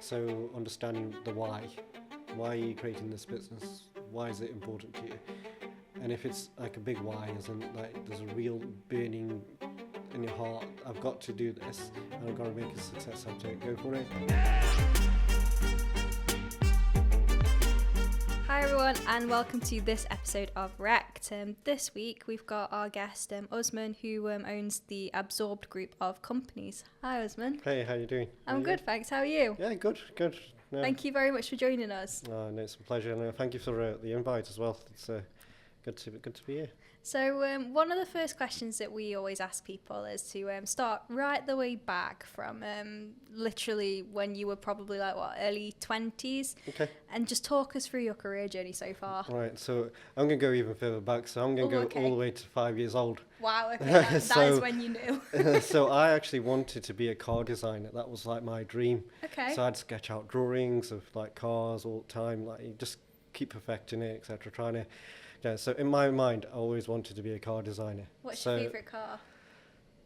So understanding the why. Why are you creating this business? Why is it important to you? And if it's like a big why, as in like there's a real burning in your heart, I've got to do this, and I've got to make a success out of it, go for it. Hi everyone, and welcome to this episode of Wrecked. This week we've got our guest Usman, who owns the Abzorbed Group of Companies. Hi Usman. Hey, how you doing? I'm good, thanks. How are you? Yeah, good. No. Thank you very much for joining us. No, it's a pleasure, and thank you for the invite as well. It's good to be here. So one of the first questions that we always ask people is to start right the way back from literally when you were probably early 20s. Okay. And just talk us through your career journey so far. Right, so I'm going to go even further back. So I'm going to go all the way to 5 years old. Wow, okay, that is when you knew. So I actually wanted to be a car designer. That was like my dream. Okay. So I'd sketch out drawings of like cars all the time, like you just keep perfecting it, etc. Trying to. Yeah, so in my mind, I always wanted to be a car designer. What's your favourite car?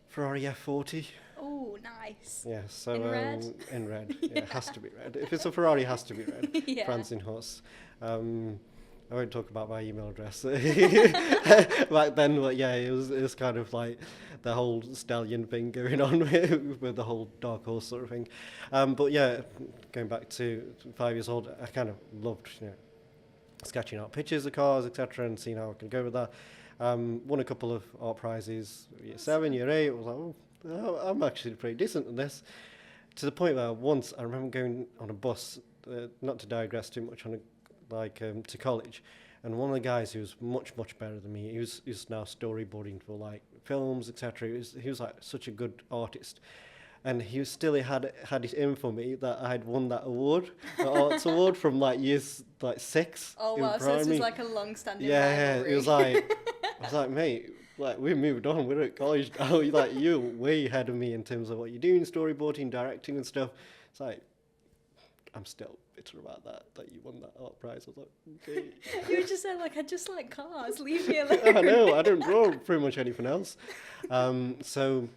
Ferrari F40. Oh, nice. Yeah, so in red? In red, yeah, it has to be red. If it's a Ferrari, it has to be red. Yeah. Franz in Horse. I won't talk about my email address back then, but yeah, it was kind of like the whole stallion thing going on with the whole dark horse sort of thing. But yeah, going back to 5 years old, I kind of loved, sketching out pictures of cars, etc., and seeing how I can go with that. Won a couple of art prizes, year 7, year 8. I was like, oh, I'm actually pretty decent at this. To the point where once I remember going on a bus, not to digress too much, to college, and one of the guys who was much better than me, he was now storyboarding for like films, etc. He was like such a good artist. And he had it in for me that I had won that award, the arts award from like years 6. Oh wow! So this was like a long-standing rivalry. Yeah, it was like I was like, mate, like we moved on. We're at college now. You're way ahead of me in terms of what you're doing, storyboarding, directing, and stuff. It's like I'm still bitter about that you won that art prize. I was like, okay. You just said I just like cars. Leave me alone. I know. I don't draw pretty much anything else. So.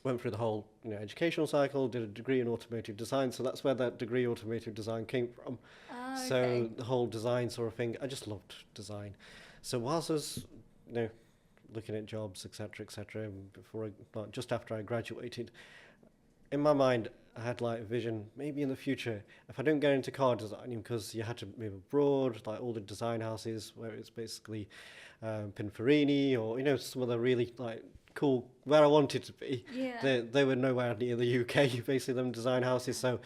Went through the whole educational cycle, did a degree in automotive design, so that's where that degree automotive design came from. Okay. So the whole design sort of thing, I just loved design. So whilst I was looking at jobs, etc., just after I graduated, in my mind I had like a vision, maybe in the future, if I don't get into car designing, because you had to move abroad, like all the design houses where it's basically Pininfarina or some of the really like cool where I wanted to be. Yeah. They were nowhere near the UK, basically them design houses, so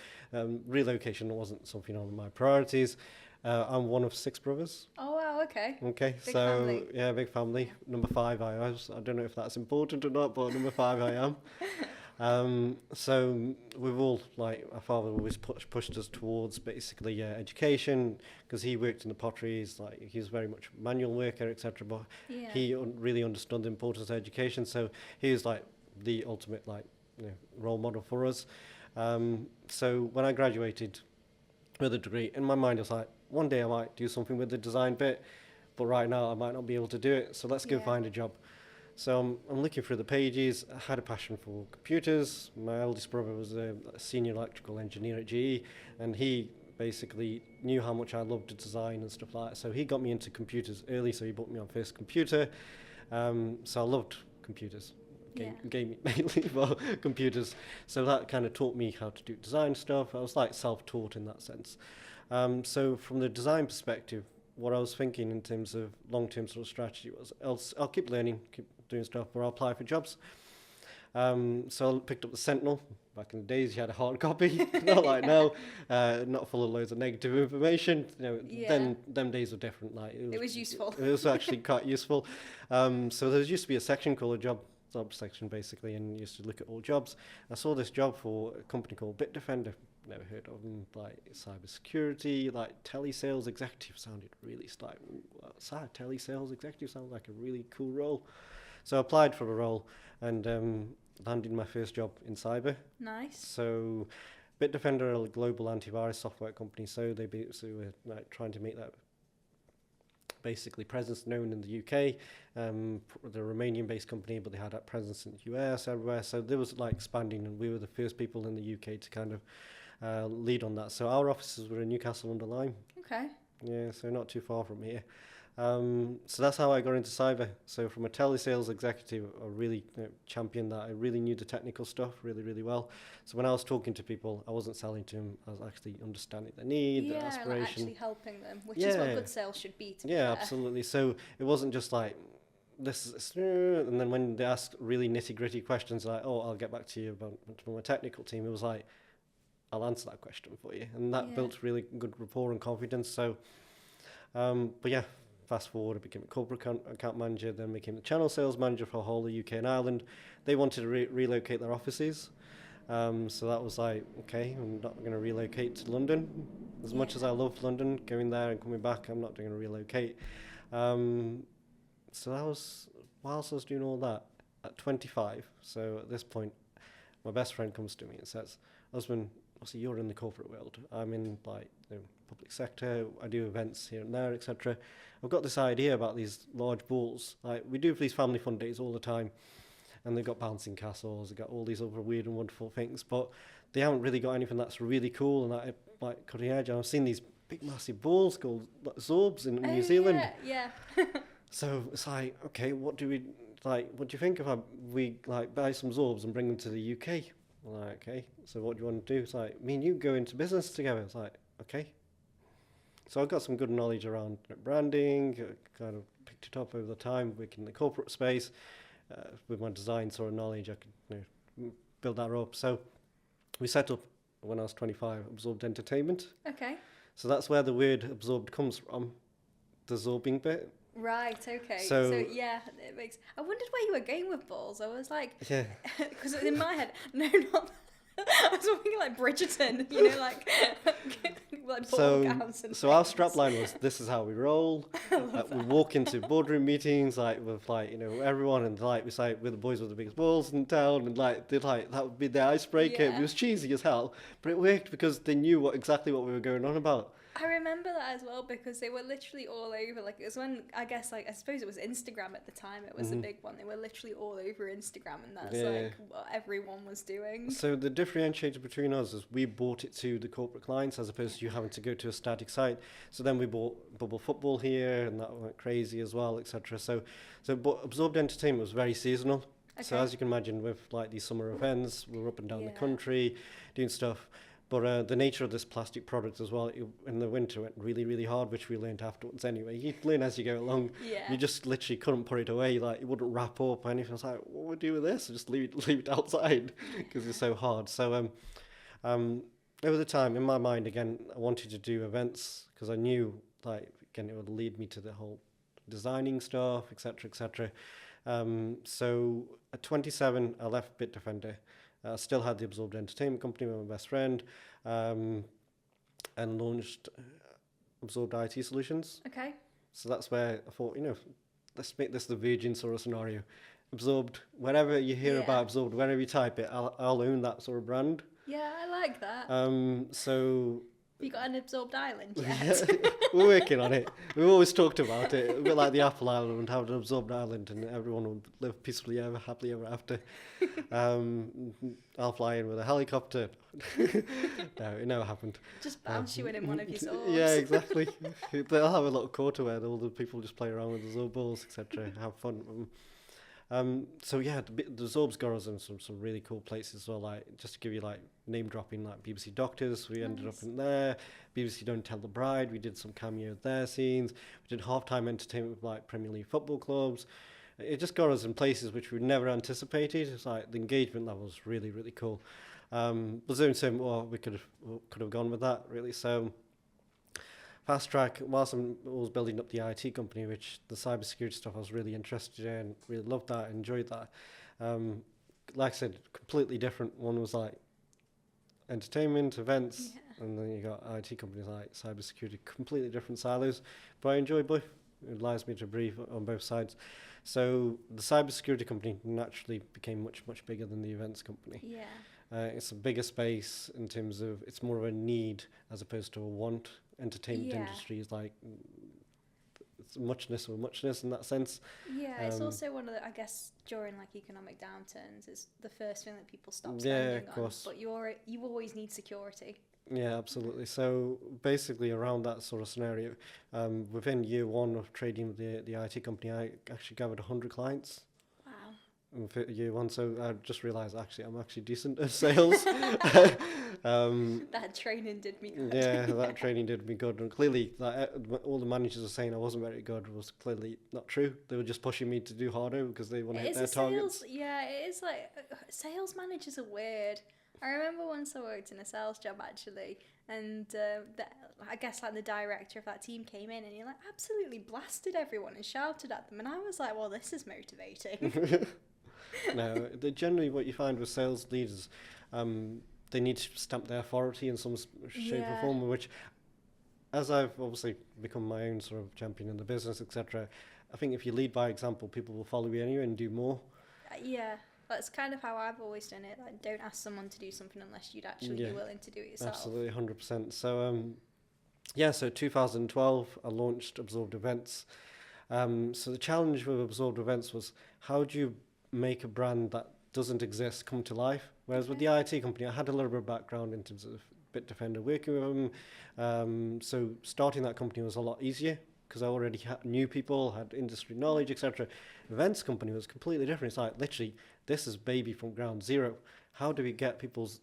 relocation wasn't something on my priorities. I'm one of 6 brothers. Oh wow, okay. Okay, Big so family. Yeah, big family. Number 5 I was. I don't know if that's important or not, but number 5 I am. So we've all, like, our father always pushed us towards basically education, because he worked in the potteries, like he was very much a manual worker, etc. But he really understood the importance of education, so he was like the ultimate role model for us. So when I graduated with a degree, in my mind I was like, one day I might do something with the design bit, but right now I might not be able to do it, so let's go find a job. So I'm looking through the pages. I had a passion for computers. My eldest brother was a senior electrical engineer at GE, and he basically knew how much I loved to design and stuff like that. So he got me into computers early, so he bought me my first computer. So I loved computers. Gaming mainly, but computers. So that kind of taught me how to do design stuff. I was like self-taught in that sense. So from the design perspective, what I was thinking in terms of long-term sort of strategy was I'll keep learning, keep doing stuff, or I'll apply for jobs. So I picked up the Sentinel. Back in the days, you had a hard copy, not like now, not full of loads of negative information. Then them days were different. Like it was useful. It was actually quite useful. So there used to be a section called a job section, basically, and used to look at all jobs. I saw this job for a company called Bitdefender. Never heard of them. Like cybersecurity, like telesales executive sounded really like telesales executive sounds like a really cool role. So I applied for the role and landed my first job in cyber. Nice. So Bitdefender are a global antivirus software company, so they were like trying to make that basically presence known in the UK. They're a Romanian-based company, but they had that presence in the US, everywhere. So there was like expanding, and we were the first people in the UK to kind of lead on that. So our offices were in Newcastle-under-Lyme. Okay. Yeah, so not too far from here. So that's how I got into cyber. So from a telesales executive, I really championed that. I really knew the technical stuff really, really well. So when I was talking to people, I wasn't selling to them. I was actually understanding their need, their aspiration. Like actually helping them, which is what good sales should be. To be fair. Absolutely. So it wasn't just like this, and then when they asked really nitty gritty questions, like, oh, I'll get back to you about my technical team. It was like, I'll answer that question for you, and that built really good rapport and confidence. So, but yeah. Fast forward, I became a corporate account manager, then became the channel sales manager for the whole of UK and Ireland. They wanted to relocate their offices. So that was like, okay, I'm not going to relocate to London. As much as I love London, going there and coming back, I'm not going to relocate. So that was, whilst I was doing all that, at 25, so at this point, my best friend comes to me and says, Usman, obviously you're in the corporate world. I'm in like the public sector. I do events here and there, etc. I've got this idea about these large balls. Like we do for these family fun days all the time, and they've got bouncing castles. They've got all these other weird and wonderful things, but they haven't really got anything that's really cool and that like cutting edge. And I've seen these big, massive balls called like, Zorbs in New Zealand. Yeah. So it's like, okay, what do you think if we like buy some Zorbs and bring them to the UK? I'm like, okay, so what do you want to do? It's like, me and you go into business together. It's like, okay. So I've got some good knowledge around branding, kind of picked it up over the time, working in the corporate space. With my design sort of knowledge, I could build that up. So we set up, when I was 25, Absorbed Entertainment. Okay. So that's where the word absorbed comes from, the absorbing bit. Right, okay. So yeah, it makes... I wondered where you were going with balls. I was like... Yeah. Because in my head, no, not... I was thinking like Bridgerton, you know, like ball gowns and so our strapline was, this is how we roll. We walk into boardroom meetings like with like, you know, everyone, and like we say we're the boys with the biggest balls in town, and like that would be the icebreaker. Yeah. It was cheesy as hell, but it worked because they knew exactly what we were going on about. I remember that as well because they were literally all over. Like it was when I suppose it was Instagram at the time. It was a big one. They were literally all over Instagram, and that's like what everyone was doing. So the differentiator between us is we bought it to the corporate clients as opposed to you having to go to a static site. So then we bought Bubble Football here, and that went crazy as well, etc. But Absorbed Entertainment was very seasonal. Okay. So as you can imagine, with like these summer events, we were up and down the country doing stuff. But the nature of this plastic product as well, in the winter went really, really hard, which we learned afterwards anyway. You learn as you go along. Yeah. You just literally couldn't put it away. Like, it wouldn't wrap up or anything. I was like, what would we do with this? Just leave it outside because it's so hard. So over the time, in my mind, again, I wanted to do events because I knew, like, again, it would lead me to the whole designing stuff, etc., etc. So at 27, I left Bitdefender. I still had the Absorbed Entertainment Company with my best friend, and launched Absorbed IT Solutions. Okay. So that's where I thought, let's make this the Virgin sort of scenario. Absorbed, wherever you hear about Absorbed, wherever you type it, I'll own that sort of brand. Yeah, I like that. So... You got an Absorbed Island yet? We're working on it. We've always talked about it. A bit like the Apple Island, have an Absorbed Island, and everyone would live peacefully happily ever after. I'll fly in with a helicopter. No, it never happened. Just bounce you in one of your swords. Yeah, exactly. They'll have a little quarter where all the people just play around with the Zorb balls, etc. Have fun. So yeah, the Zorb's got us in some really cool places as well. Like, just to give you like name dropping, like BBC Doctors, we ended up in there. BBC Don't Tell the Bride, we did some cameo of their scenes. We did halftime entertainment with like Premier League football clubs. It just got us in places which we never anticipated. It's like the engagement level was really, really cool. There's only so more we could have gone with that, really. So fast track, whilst I was building up the IT company, which the cybersecurity stuff I was really interested in, really loved that, enjoyed that. Like I said, completely different. One was like entertainment, events, and then you got IT companies like cybersecurity, completely different silos. But I enjoy both. It allows me to breathe on both sides. So the cybersecurity company naturally became much, much bigger than the events company. Yeah. It's a bigger space in terms of, it's more of a need as opposed to a want. Entertainment industry is like, it's muchness or muchness in that sense. Yeah, it's also one of the, I guess, during like economic downturns, it's the first thing that people stop spending on. But you always need security. Yeah, absolutely. So basically, around that sort of scenario, within year one of trading with the IT company, I actually gathered 100 clients. Wow. Year one, so I just realised actually I'm actually decent at sales. That training did me good. Yeah, that training did me good, and clearly, all the managers are saying I wasn't very good was clearly not true. They were just pushing me to do harder because they want to hit their targets. Yeah, it is like sales managers are weird. I remember once I worked in a sales job actually, and I guess like the director of that team came in and he like absolutely blasted everyone and shouted at them, and I was like, well, this is motivating. No, generally what you find with sales leaders, they need to stamp their authority in some shape or form, which, as I've obviously become my own sort of champion in the business, etc., I think if you lead by example, people will follow you anyway and do more. Yeah, that's kind of how I've always done it. Like, don't ask someone to do something unless you'd actually be willing to do it yourself. Absolutely, 100%. So, so 2012, I launched Absorbed Events. So the challenge with Absorbed Events was, how do you make a brand that doesn't exist come to life? Whereas with the IT company, I had a little bit of background in terms of Bitdefender, working with them. So starting that company was a lot easier because I already knew people, had industry knowledge, etc. Events company was completely different. It's like, literally, this is baby from ground zero. How do we get people's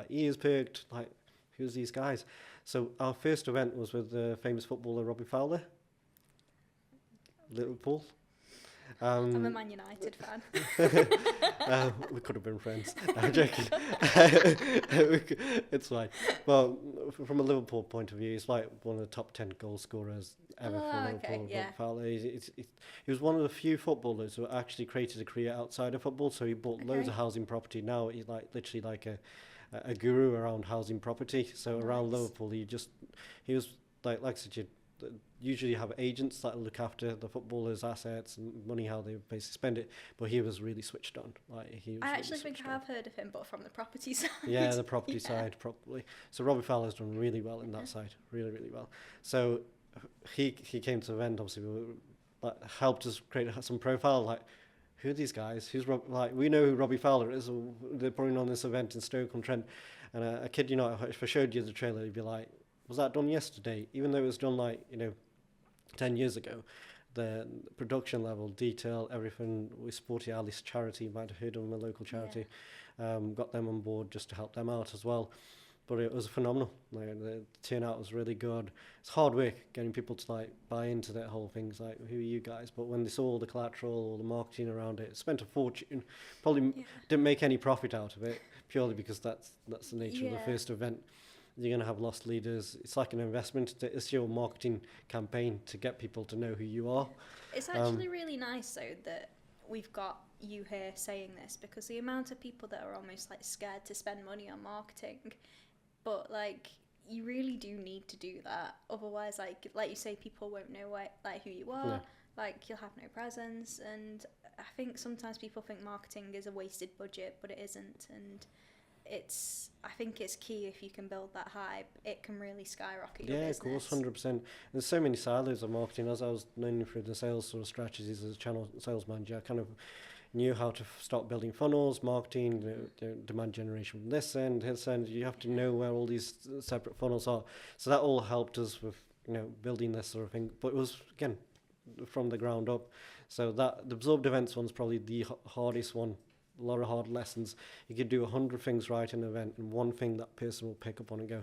ears perked? Like, who's these guys? So our first event was with the famous footballer Robbie Fowler, Liverpool. I'm a Man United fan. We could have been friends. I'm joking. It's fine. Well, from a Liverpool point of view, he's like one of the top 10 goal scorers ever for Liverpool. Yeah. Fowler. He was one of the few footballers who actually created a career outside of football. So he bought loads of housing property. Now he's literally like a guru around housing property. So around Liverpool, he was like I said, usually have agents that look after the footballers' assets and money, how they basically spend it. But he was really switched on. I actually think I have heard of him, but from the property side. Yeah, the property side, probably. So Robbie Fowler's done really well in that side, really, really well. So he came to the event, obviously, helped us create some profile, like, who are these guys? Who's we know who Robbie Fowler is. They're putting on this event in Stoke-on-Trent. And I kid you not, if I showed you the trailer, you'd be like, was that done yesterday? Even though it was done 10 years ago, the production level, detail, everything. We supported Alice charity, you might have heard of them, a local charity. Got them on board just to help them out as well. But it was phenomenal. The turnout was really good. It's hard work getting people to buy into that whole thing. It's like, who are you guys? But when they saw all the collateral, all the marketing around it, spent a fortune. Probably didn't make any profit out of it, purely because that's the nature of the first event. You're going to have lost leaders. It's like an investment. It's your marketing campaign to get people to know who you are. It's actually really nice, though, that we've got you here saying this, because the amount of people that are almost scared to spend money on marketing, but you really do need to do that. Otherwise, like you say, people won't know who you are. You'll have no presence. And I think sometimes people think marketing is a wasted budget, but it isn't. And I think it's key. If you can build that hype, it can really skyrocket your business. Yeah, of course, 100%. There's so many silos of marketing. As I was learning through the sales sort of strategies as a channel sales manager, I kind of knew how to start building funnels, marketing, demand generation from this end, his end. You have to know where all these separate funnels are. So that all helped us with building this sort of thing. But it was, again, from the ground up. So that the Absorbed Events one's probably the hardest one. A lot of hard lessons. You could do 100 things right in an event, and one thing that person will pick up on and go,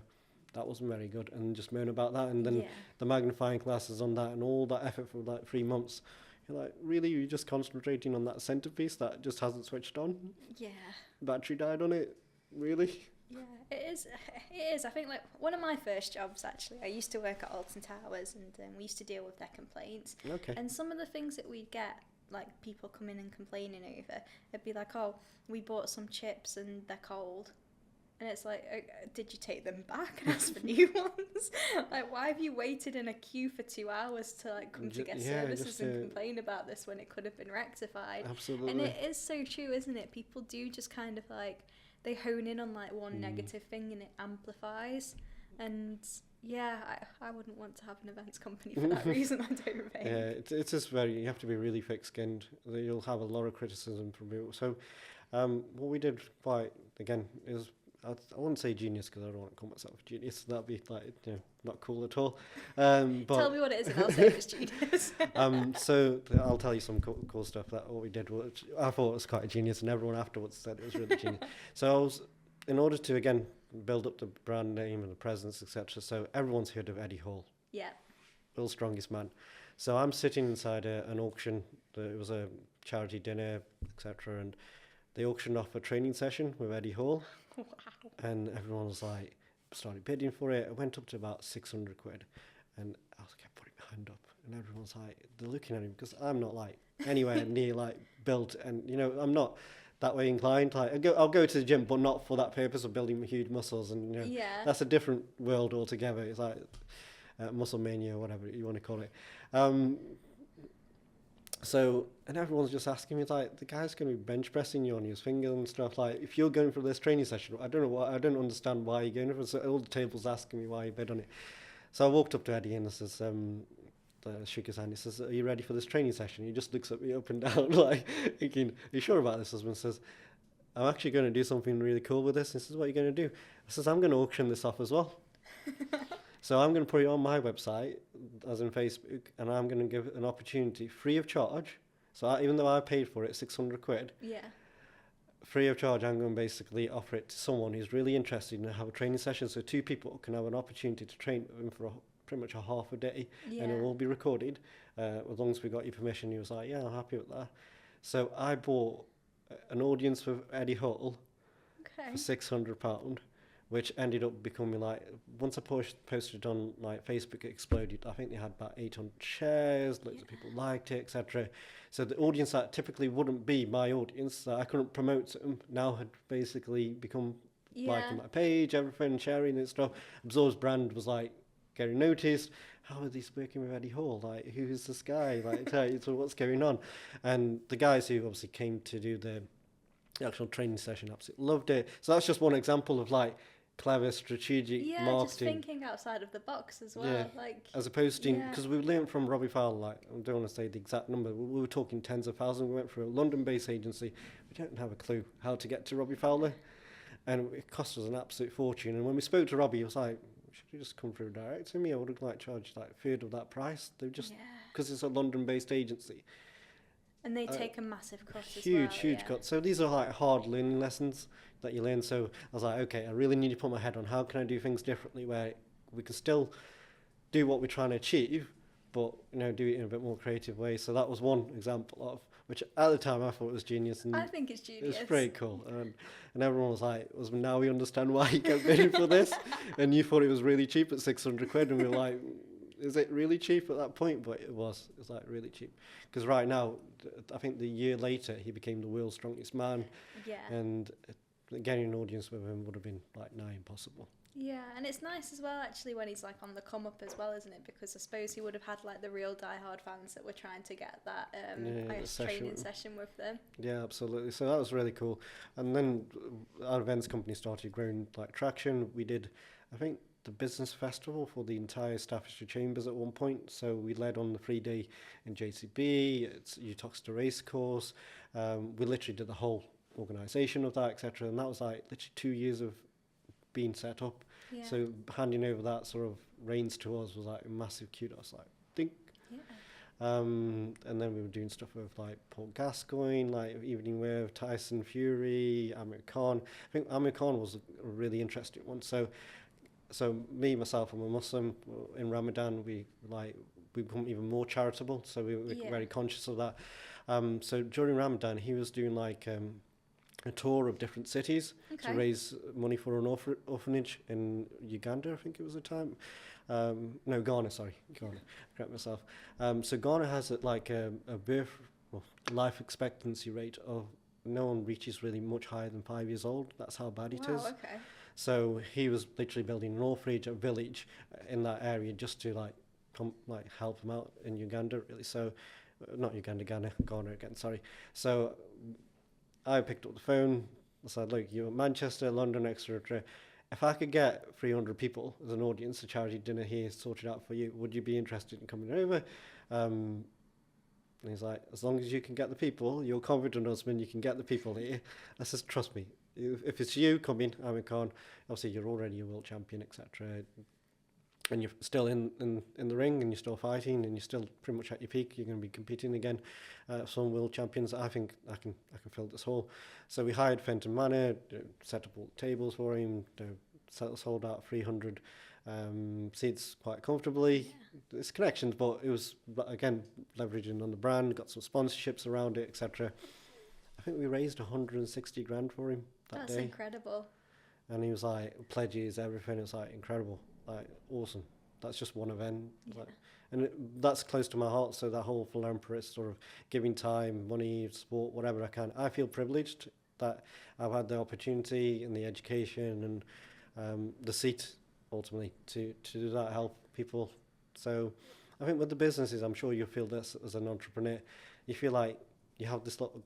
that wasn't very good, and just moan about that. And then the magnifying glasses on that, and all that effort for 3 months. You're like, really? You're just concentrating on that centerpiece that just hasn't switched on? Yeah. Battery died on it? Really? Yeah, it is. I think one of my first jobs, actually, I used to work at Alton Towers, and we used to deal with their complaints. Okay. And some of the things that we'd get, people coming and complaining over, it'd be like, oh, we bought some chips and they're cold. And it's like, did you take them back and ask for new ones? Why have you waited in a queue for 2 hours to come to get services and complain about this when it could have been rectified? Absolutely. And it is so true, isn't it? People do just kind of they hone in on one negative thing and it amplifies. And I wouldn't want to have an events company for that reason, I don't think. Yeah, it's just you have to be really thick-skinned. You'll have a lot of criticism from people. So what we did is I wouldn't say genius because I don't want to call myself a genius. That'd be like, not cool at all. But Tell me what it is and I'll say it's genius. So I'll tell you some cool stuff that what we did, which I thought was quite a genius, and everyone afterwards said it was really genius. So I was, in order to again build up the brand name and the presence, etc. So everyone's heard of Eddie Hall, Yeah. world's strongest man. So I'm sitting inside an auction. It was a charity dinner, etc. And they auctioned off a training session with Eddie Hall. Wow. And everyone was like, started bidding for it. It went up to about 600 quid. And I was kept putting my hand up. And everyone's like, they're looking at him because I'm not like anywhere near like built. And, I'm not that way inclined. Like I'll go to the gym, but not for that purpose of building huge muscles. And, Yeah. that's a different world altogether. It's like muscle mania or whatever you want to call it. And everyone's just asking me, like, the guy's going to be bench pressing you on his finger and stuff. Like, if you're going for this training session, I don't understand why you're going for it. So all the tables asking me why you bid on it. So I walked up to Eddie and I says, shook his hand. He says, "Are you ready for this training session?" He just looks at me up and down, like, thinking, "Are you sure about this?" Usman says, "I'm actually going to do something really cool with this." He says, "What are you going to do?" I says, "I'm going to auction this off as well." So I'm going to put it on my website, as in Facebook, and I'm going to give an opportunity free of charge. So even though I paid for it, 600 quid, Yeah. free of charge, I'm going to basically offer it to someone who's really interested in have a training session. So 2 people can have an opportunity to train with him for pretty much a half a day, Yeah. and it will be recorded. As long as we got your permission, he was like, "Yeah, I'm happy with that." So I bought an audience with Eddie Hall Okay. for £600, which ended up becoming like, once I posted on like Facebook, it exploded. I think they had about 800 shares, loads of people liked it, etc. So the audience that typically wouldn't be my audience, that I couldn't promote to them, now had basically become liking my page, everything, sharing and stuff. Abzorbed brand was like getting noticed. How are these working with Eddie Hall? Like, who is this guy? Like, so what's going on? And the guys who obviously came to do the actual training session absolutely loved it. So that's just one example of like clever strategic marketing. Just thinking outside of the box as well. Yeah, like as opposed to, because we learned from Robbie Fowler, like, I don't want to say the exact number, we were talking tens of thousands. We went through a London-based agency. We don't have a clue how to get to Robbie Fowler, and it cost us an absolute fortune. And when we spoke to Robbie, he was like, "Should you just come through direct to me? I would have like charged like a third of that price." They just, because it's a London-based agency. And they take a massive cut as well. Huge cut. So these are like hard learning lessons that you learn. So I was like, okay, I really need to put my head on how can I do things differently where we can still do what we're trying to achieve, but do it in a bit more creative way. So that was one example of, which at the time I thought was genius. And I think it's genius. it was pretty cool. And everyone was like, now we understand why you kept bidding for this. And you thought it was really cheap at 600 quid. And we were like, is it really cheap at that point? But it was like really cheap. Because right now, I think the year later, he became the world's strongest man. Yeah. And getting an audience with him would have been like nigh impossible. Yeah, and it's nice as well actually when he's like on the come up as well, isn't it? Because I suppose he would have had like the real diehard fans that were trying to get that training session with them. Yeah, absolutely. So that was really cool. And then our events company started growing like traction. We did, I think, the business festival for the entire Staffordshire Chambers at one point. So we led on the free day in JCB, it's Utoxeter Racecourse. We literally did the whole organisation of that, etc. And that was like literally 2 years of being set up. Yeah. So handing over that sort of reins to us was like a massive kudos. Like, think. Yeah. And then we were doing stuff with like Paul Gascoigne, like Evening with Tyson Fury, Amir Khan. I think Amir Khan was a really interesting one. So me, myself, I'm a Muslim. In Ramadan, we become even more charitable. So we were very conscious of that. So during Ramadan, he was doing like a tour of different cities to raise money for an orphanage in Uganda, I think it was the time. No, Ghana, correct myself. So Ghana has like a life expectancy rate of no one reaches really much higher than 5 years old. That's how bad it is. Okay. So he was literally building an orphanage, a village in that area just to help them out in Uganda, really. So, not Uganda, Ghana again, sorry. So I picked up the phone. I said, "Look, you're Manchester, London, etc. If I could get 300 people as an audience, a charity dinner here sorted out for you, would you be interested in coming over?" And he's like, "As long as you can get the people, you're confident, Usman, you can get the people here." I says, "Trust me, if it's you coming, Amir Khan, obviously you're already a world champion, etc. And you're still in the ring, and you're still fighting, and you're still pretty much at your peak. You're going to be competing again. Some world champions. I think I can fill this hall. So we hired Fenton Manor, set up all the tables for him, sold out 300 seats quite comfortably. Yeah. It's connections, but it was again leveraging on the brand. Got some sponsorships around it, etc. I think we raised 160 grand for him that day. That's incredible. And he was like, pledges, everything. It's like incredible. Like, awesome. That's just one event. Yeah. Like, and that's close to my heart. So that whole philanthropist sort of giving time, money, support, whatever I can. I feel privileged that I've had the opportunity and the education and the seat ultimately to do that, help people. So I think with the businesses, I'm sure you feel this as an entrepreneur. You feel like you have this little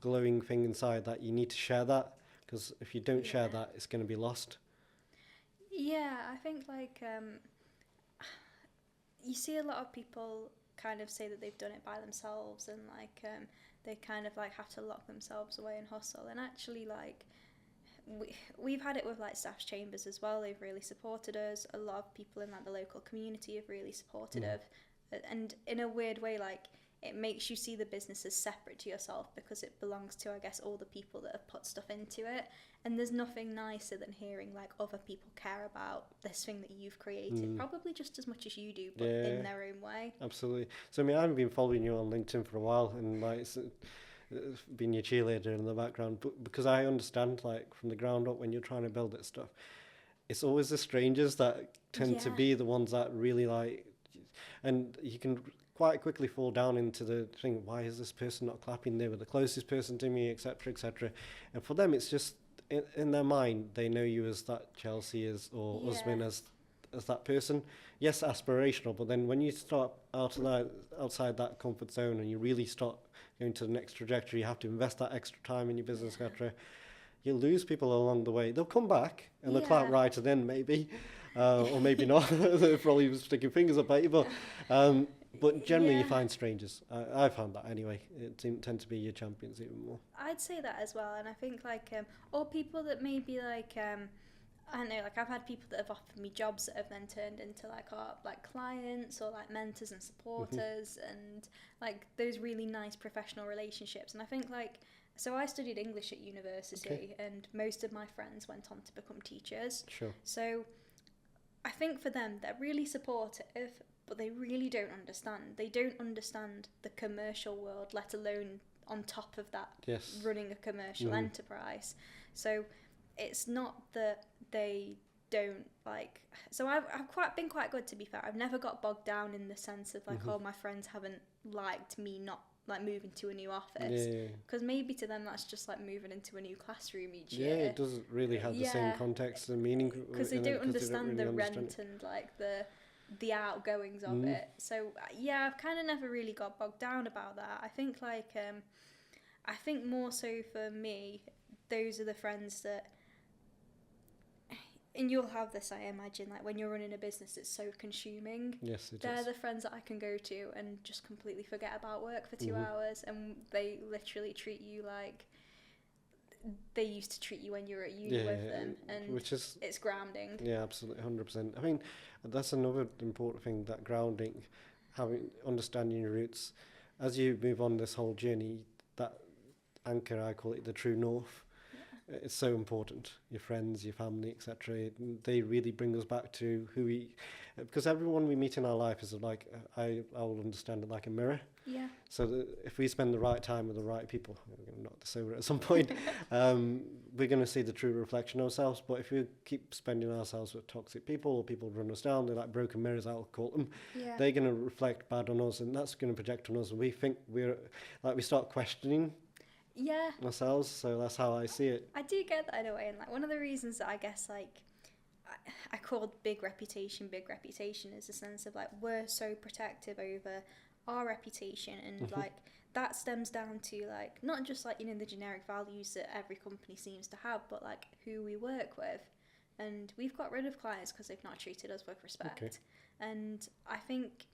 glowing thing inside that you need to share that, because if you don't share that, it's going to be lost. Yeah, I think like you see a lot of people kind of say that they've done it by themselves, and like they kind of like have to lock themselves away and hustle. And actually, like we've had it with like staff's chambers as well. They've really supported us. A lot of people in like the local community have really supported us, and in a weird way, like it makes you see the business as separate to yourself, because it belongs to, I guess, all the people that have put stuff into it. And there's nothing nicer than hearing like other people care about this thing that you've created, probably just as much as you do, but in their own way. Absolutely. So I mean, I've been following you on LinkedIn for a while, and like it's been your cheerleader in the background, but because I understand, like from the ground up, when you're trying to build this stuff, it's always the strangers that tend to be the ones that really like, and you can quite quickly fall down into the thing, why is this person not clapping? They were the closest person to me, etc., etc. And for them, it's just in their mind, they know you as that Chelsea or Usman as that person. Yes, aspirational, but then when you start outside that comfort zone and you really start going to the next trajectory, you have to invest that extra time in your business, etc. You'll lose people along the way. They'll come back and they'll clap right at the end, maybe, or maybe not. They're probably sticking fingers up at you, but generally you find strangers. I found that anyway. It tend to be your champions even more. I'd say that as well, and I think like or people that maybe like I don't know, like I've had people that have offered me jobs that have then turned into like our like clients or like mentors and supporters, and like those really nice professional relationships. And I think like, so I studied English at university, and most of my friends went on to become teachers. Sure. So I think for them, they're really supportive, but they really don't understand. They don't understand the commercial world, let alone on top of that, running a commercial enterprise. So it's not that they don't like. So I've been quite good, to be fair. I've never got bogged down in the sense of like, oh, my friends haven't liked me not like moving to a new office, because maybe to them that's just like moving into a new classroom each year. It doesn't really have the same context and meaning, because they don't understand the rent and like the outgoings of it. So I've kind of never really got bogged down about that. I think like I think more so for me, those are the friends that, and you'll have this, I imagine, like when you're running a business, it's so consuming. Yes, it is. They're the friends that I can go to and just completely forget about work for 2 hours, and they literally treat you like they used to treat you when you were at uni with them, and which is, it's grounding. Yeah, absolutely, 100%. I mean, that's another important thing, that grounding, understanding your roots. As you move on this whole journey, that anchor, I call it the true north. It's so important. Your friends, your family, etc. They really bring us back to who we, because everyone we meet in our life is like, I will understand it like a mirror. Yeah. So if we spend the right time with the right people, we're going to knock this over at some point, we're going to see the true reflection of ourselves. But if we keep spending ourselves with toxic people, or people run us down, they're like broken mirrors, I'll call them. Yeah. They're going to reflect bad on us, and that's going to project on us. And we think we start questioning ourselves. So that's how I see it. I do get that in a way, and like one of the reasons that I guess like I called big reputation is a sense of like we're so protective over our reputation, and like that stems down to like not just like, you know, the generic values that every company seems to have, but like who we work with. And we've got rid of clients because they've not treated us with respect. And I think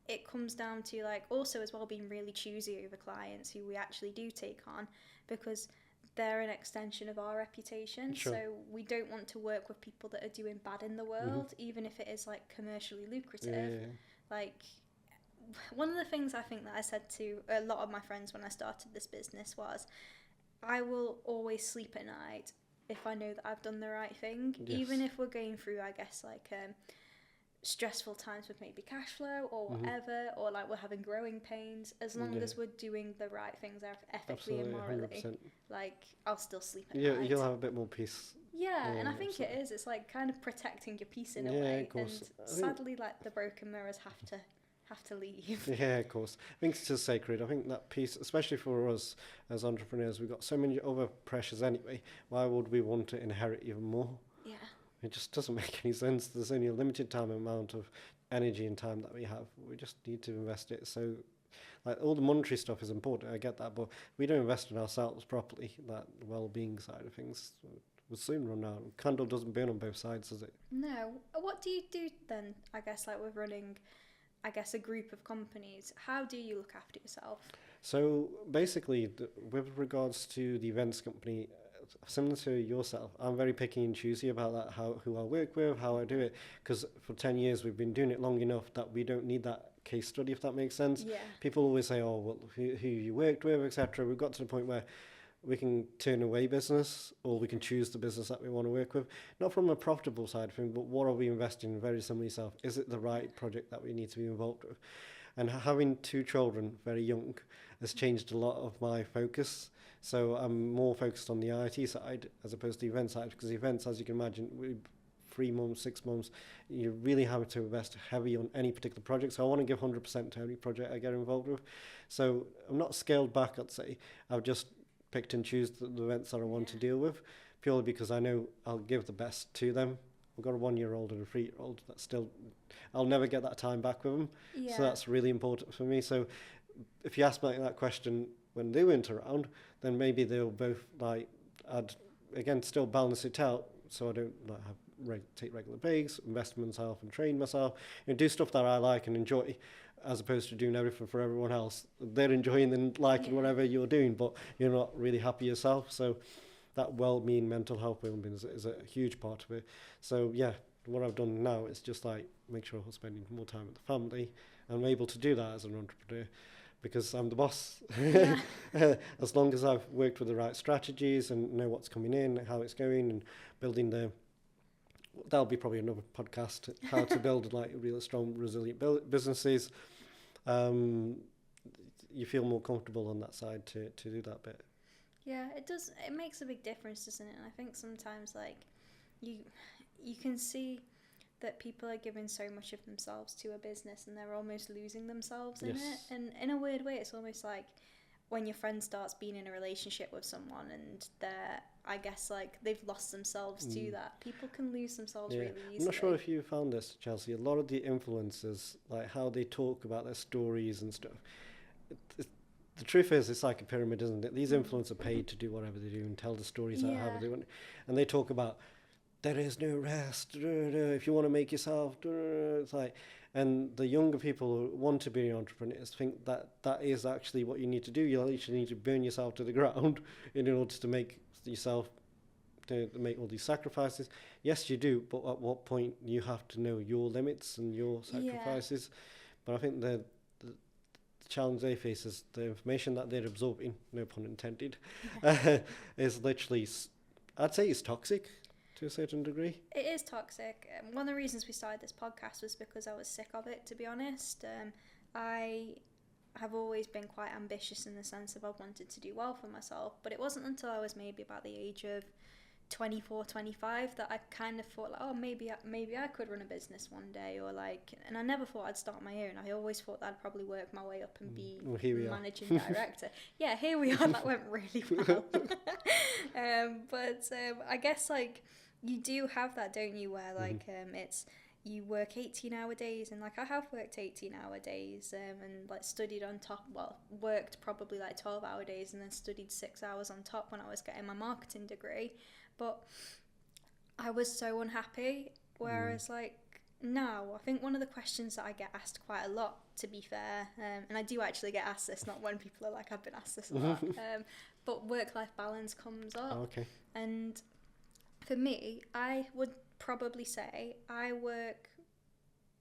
it comes down to like also as well being really choosy over clients who we actually do take on, because they're an extension of our reputation. Sure. So we don't want to work with people that are doing bad in the world, even if it is like commercially lucrative. Yeah. Like, one of the things I think that I said to a lot of my friends when I started this business was, I will always sleep at night if I know that I've done the right thing, Yes. even if we're going through, I guess, like stressful times with maybe cash flow or whatever, or like we're having growing pains. As long as we're doing the right things ethically and morally, 100%. Like, I'll still sleep at night. You'll have a bit more peace. Yeah, and I think absolutely. It is. It's like kind of protecting your peace in a way. Of course. And sadly, like, the broken mirrors have to leave. Yeah, of course. I think it's just sacred. I think that piece, especially for us as entrepreneurs, we've got so many other pressures anyway. Why would we want to inherit even more? Yeah. It just doesn't make any sense. There's only a limited amount of energy and time that we have. We just need to invest it. So, like, all the monetary stuff is important. I get that, but we don't invest in ourselves properly. That well-being side of things will soon run out. Candle doesn't burn on both sides, does it? No. What do you do then? I guess, like, with running, I guess, a group of companies. How do you look after yourself? So basically, with regards to the events company, similar to yourself, I'm very picky and choosy about that, who I work with, how I do it, because for 10 years we've been doing it long enough that we don't need that case study, if that makes sense. Yeah. People always say, oh, well, who you worked with, etc. We've got to the point where we can turn away business, or we can choose the business that we want to work with, not from a profitable side of things, but what are we investing in? Very similar yourself. Is it the right project that we need to be involved with? And having 2 children very young has changed a lot of my focus. So I'm more focused on the IT side as opposed to the event side, because the events, as you can imagine, 3 months, 6 months, you really have to invest heavy on any particular project. So I want to give 100% to every project I get involved with. So I'm not scaled back, I'd say. I've just picked and choose the events that I want to deal with, purely because I know I'll give the best to them. I've got a 1-year-old and a 3-year-old. That's still, I'll never get that time back with them. Yeah. So that's really important for me. So if you ask me that question when they weren't around, then maybe they'll both, like, I'd again still balance it out, so I don't like take regular breaks, invest in myself and train myself, and do stuff that I like and enjoy, as opposed to doing everything for everyone else. They're enjoying and liking whatever you're doing, but you're not really happy yourself. So that well-being, mental health is a huge part of it. So yeah, what I've done now is just like make sure I'm spending more time with the family. I'm able to do that as an entrepreneur because I'm the boss. Yeah. As long as I've worked with the right strategies and know what's coming in, how it's going, and building that'll be probably another podcast, how to build like really strong, resilient businesses. You feel more comfortable on that side to do that bit. Yeah, it does. It makes a big difference, doesn't it? And I think sometimes, like, you can see that people are giving so much of themselves to a business and they're almost losing themselves in it. And in a weird way, it's almost like when your friend starts being in a relationship with someone and they're, I guess, like, they've lost themselves to that. People can lose themselves really easily. I'm not sure if you found this, Chelsea. A lot of the influencers, like how they talk about their stories and stuff, the truth is, it's like a pyramid, isn't it? These influencers are paid to do whatever they do and tell the stories out how they want. And they talk about, there is no rest, if you want to make yourself, it's like, and the younger people who want to be entrepreneurs think that is actually what you need to do. You literally need to burn yourself to the ground in order to make yourself, to make all these sacrifices. Yes, you do, but at what point you have to know your limits and your sacrifices. But I think the challenge they face is the information that they're absorbing, no pun intended, is literally, I'd say it's toxic to a certain degree. It is toxic. One of the reasons we started this podcast was because I was sick of it, to be honest. I have always been quite ambitious in the sense of I wanted to do well for myself, but it wasn't until I was maybe about the age of 24, 25 that I kind of thought, like, oh, maybe I could run a business one day, or like, and I never thought I'd start my own. I always thought that I'd probably work my way up and be managing director. Yeah, here we are. That went really well. But I guess, like, you do have that, don't you, where like it's, you work 18-hour days, and like I have worked 18-hour days and like studied on top, worked probably like 12-hour days and then studied 6 hours on top when I was getting my marketing degree. But I was so unhappy, whereas like now, I think one of the questions that I get asked quite a lot, to be fair, and I do actually get asked this, not when people are like, I've been asked this a lot, but work-life balance comes up. Oh, okay. And for me, I would probably say I work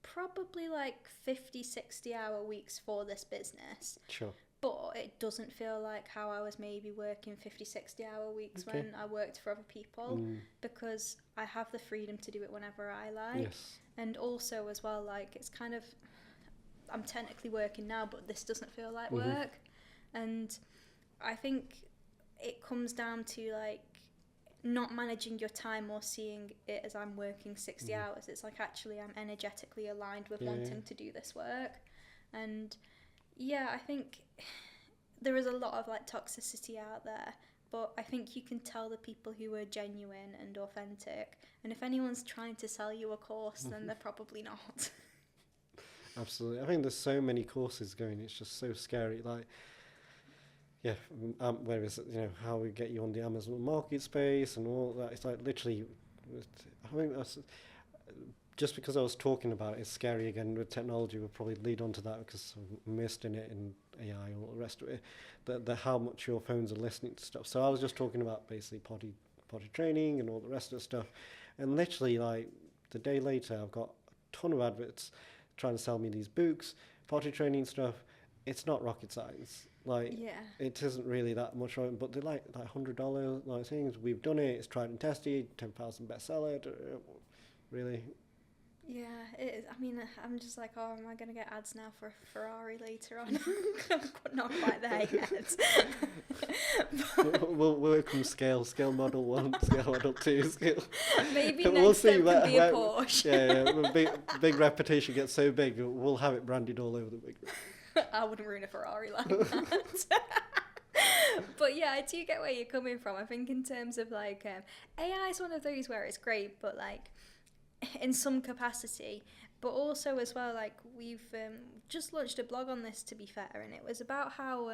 probably like 50, 60-hour weeks for this business. Sure. But it doesn't feel like how I was maybe working 50, 60-hour weeks Okay. when I worked for other people, Mm. because I have the freedom to do it whenever I like. Yes. And also as well, like, it's kind of, I'm technically working now, but this doesn't feel like Mhm. work. And I think it comes down to like not managing your time or seeing it as I'm working 60 Mhm. hours. It's like actually I'm energetically aligned with Yeah, wanting yeah. to do this work. And yeah, I think there is a lot of like toxicity out there, but I think you can tell the people who are genuine and authentic. And if anyone's trying to sell you a course, then they're probably not. Absolutely. I think there's so many courses going. It's just so scary. Like, yeah, whereas, how we get you on the Amazon market space and all that. It's like literally, I think that's, just because I was talking about it, it's scary again with technology. We'll probably lead on to that because I've missed in it in AI and all the rest of it. The how much your phones are listening to stuff. So I was just talking about basically potty training and all the rest of the stuff. And literally, like, the day later, I've got a ton of adverts trying to sell me these books, potty training stuff. It's not rocket science. Like, Yeah. it isn't really that much, but they're like $100 like things. We've done it. It's tried and tested. 10,000 bestseller. Really. Yeah, it is. I mean, I'm just like, oh, am I going to get ads now for a Ferrari later on? Not quite there yet. we'll work on scale model 1, scale model 2, scale. Maybe We'll next step see can be a Porsche. Yeah, big reputation gets so big, we'll have it branded all over the big. I wouldn't ruin a Ferrari like that. But yeah, I do get where you're coming from. I think in terms of like AI is one of those where it's great, but like in some capacity. But also as well, like we've just launched a blog on this, to be fair, and it was about how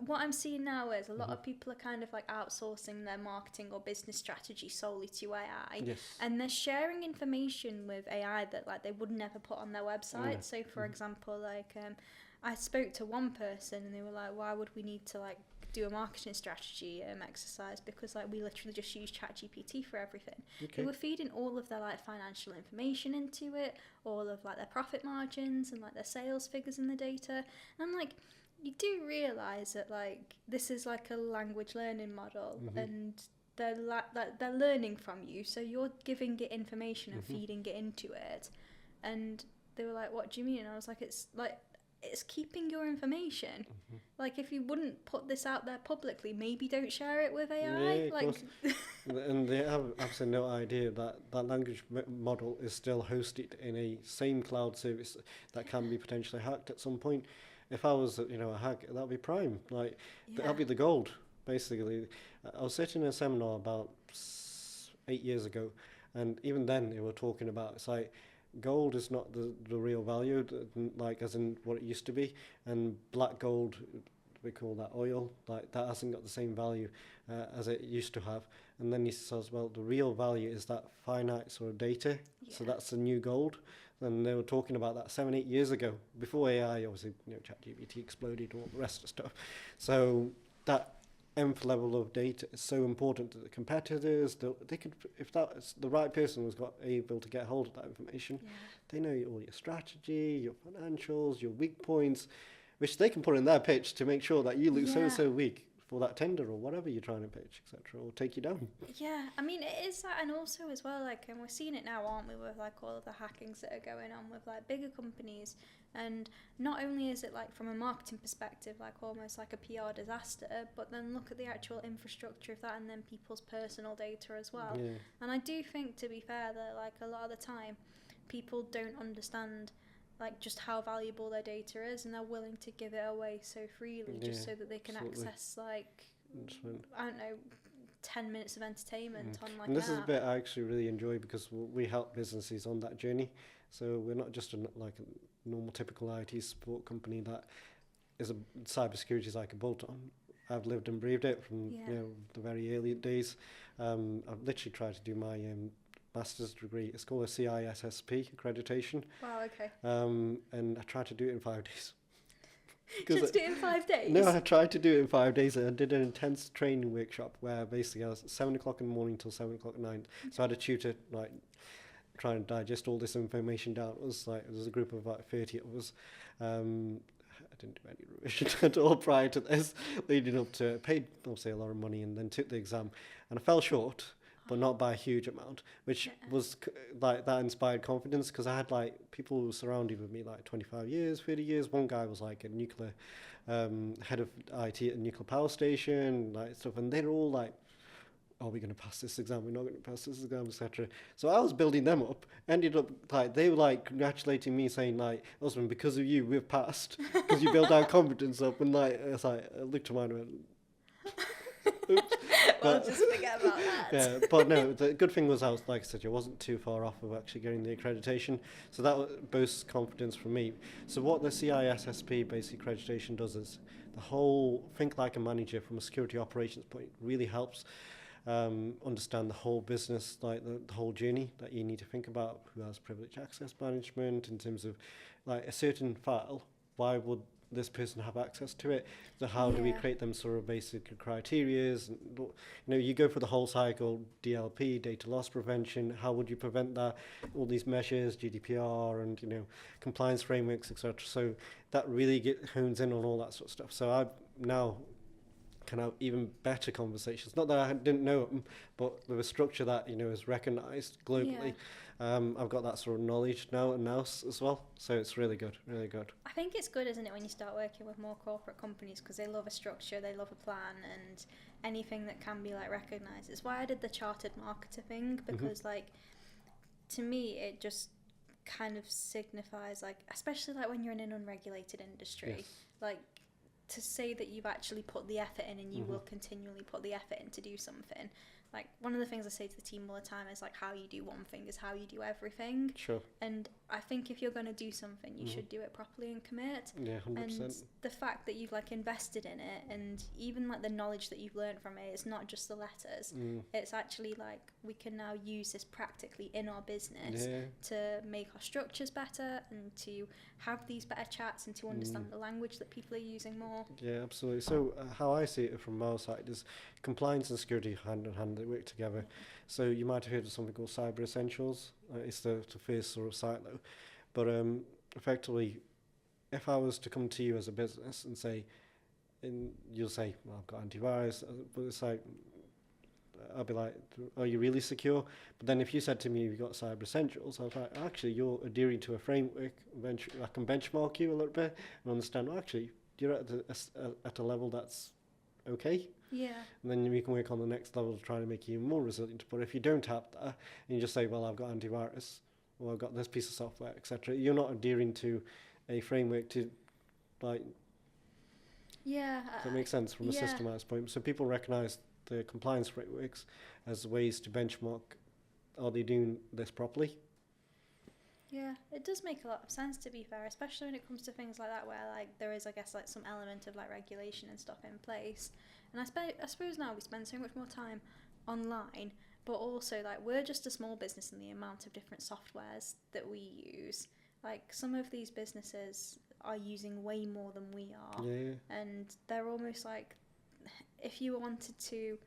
what I'm seeing now is a lot of people are kind of like outsourcing their marketing or business strategy solely to AI. Yes. And they're sharing information with AI that like they would never put on their website. Yeah. So for example, like I spoke to one person and they were like, why would we need to like do a marketing strategy exercise, because like we literally just use ChatGPT for everything. Okay. They were feeding all of their like financial information into it, all of like their profit margins and like their sales figures in the data. And I'm like, you do realise that like this is like a language learning model, and they're learning from you, so you're giving it information and feeding it into it. And they were like, what do you mean? And I was like, it's keeping your information. Like, if you wouldn't put this out there publicly, maybe don't share it with AI. Yeah, like, and they have absolutely no idea that language model is still hosted in a same cloud service that can be potentially hacked at some point. If I was, a hack, that'd be prime. Like, that'd be the gold, basically. I was sitting in a seminar about 8 years ago, and even then they were talking about, it's like, gold is not the real value, like as in what it used to be, and black gold, we call that oil, like that hasn't got the same value as it used to have. And then he says, well, the real value is that finite sort of data, so that's the new gold. And they were talking about that 7-8 years ago, before AI, obviously, ChatGPT exploded, all the rest of stuff. So that nth level of data is so important to the competitors. They could, if that's the right person was able to get hold of that information, they know all your strategy, your financials, your weak points, which they can put in their pitch to make sure that you look so weak for that tender or whatever you're trying to pitch, etc., or take you down. Yeah, I mean, it is that, and also as well, like, and we're seeing it now, aren't we, with like all of the hackings that are going on with like bigger companies. And not only is it like from a marketing perspective, like almost like a PR disaster, but then look at the actual infrastructure of that, and then people's personal data as well. Yeah. And I do think, to be fair, that like a lot of the time, people don't understand like just how valuable their data is, and they're willing to give it away so freely just so that they can access like, I don't know, 10 minutes of entertainment on like and this an is a bit I actually really enjoy, because we help businesses on that journey. So we're not just like a normal typical IT support company that is cybersecurity is like a bolt-on. I've lived and breathed it from the very early days. I've literally tried to do my master's degree. It's called a CISSP accreditation. Wow, okay. And I tried to do it in 5 days. Just do it in 5 days? No, I tried to do it in 5 days. I did an intense training workshop where basically I was at 7 o'clock in the morning till 7 o'clock at night. So I had a tutor like try and digest all this information down. It was like, there was a group of like 30 of us. I didn't do any revision at all prior to this, leading up to it. Paid obviously a lot of money and then took the exam, and I fell short, but not by a huge amount, which was like that inspired confidence, because I had like people who were surrounding with me like 25 years, 30 years. One guy was like a nuclear head of IT at a nuclear power station, like stuff, and they're all like, are we going to pass this exam? We're not going to pass this exam, etc. So I was building them up. Ended up like they were like congratulating me, saying like, Usman, because of you, we've passed because you built our confidence up. And like it's like I looked to mine and went, oops. Well, just forget about that. Yeah, but no, the good thing was like I said, I wasn't too far off of actually getting the accreditation. So that boosts confidence for me. So what the CISSP basic accreditation does is the whole think like a manager from a security operations point really helps. Understand the whole business, like the whole journey that you need to think about. Who has privileged access management in terms of like a certain file? Why would this person have access to it? So how do we create them sort of basic criterias? And, you know, you go for the whole cycle: DLP, data loss prevention. How would you prevent that? All these measures, GDPR, and you know, compliance frameworks, etc. So that really hones in on all that sort of stuff. So I've now can have even better conversations. Not that I didn't know them, but with a structure that, you know, is recognised globally. I've got that sort of knowledge now as well. So it's really good, really good. I think it's good, isn't it, when you start working with more corporate companies, because they love a structure, they love a plan, and anything that can be like recognised. It's why I did the chartered marketer thing, because like to me it just kind of signifies, like, especially like when you're in an unregulated industry, like, to say that you've actually put the effort in and you will continually put the effort in to do something. Like, one of the things I say to the team all the time is like, how you do one thing is how you do everything. Sure. And I think if you're going to do something, you should do it properly and commit. Yeah, 100%. And the fact that you've like invested in it, and even like the knowledge that you've learned from it, it's not just the letters. It's actually like, we can now use this practically in our business to make our structures better and to have these better chats and to understand the language that people are using more. Yeah, absolutely. So how I see it from my side is compliance and security hand in hand, they work together. So you might have heard of something called Cyber Essentials. It's the first sort of silo. But effectively, if I was to come to you as a business and say, you'll say, well, I've got antivirus, but it's like, I'll be like, are you really secure? But then if you said to me, you've got Cyber Essentials, I was like, actually, you're adhering to a framework. I can benchmark you a little bit and understand, well, actually, you're at a level that's okay. Yeah. And then we can work on the next level to try to make you even more resilient. But if you don't have that, and you just say, well, I've got antivirus, or I've got this piece of software, etc., you're not adhering to a framework to, like... Yeah. Does that make sense from a systemized point? So people recognize the compliance frameworks as ways to benchmark, are they doing this properly? Yeah, it does make a lot of sense, to be fair, especially when it comes to things like that, where like there is, I guess, like some element of like regulation and stuff in place. And I suppose now we spend so much more time online, but also like we're just a small business in the amount of different softwares that we use. Like, some of these businesses are using way more than we are, and they're almost like, if you wanted to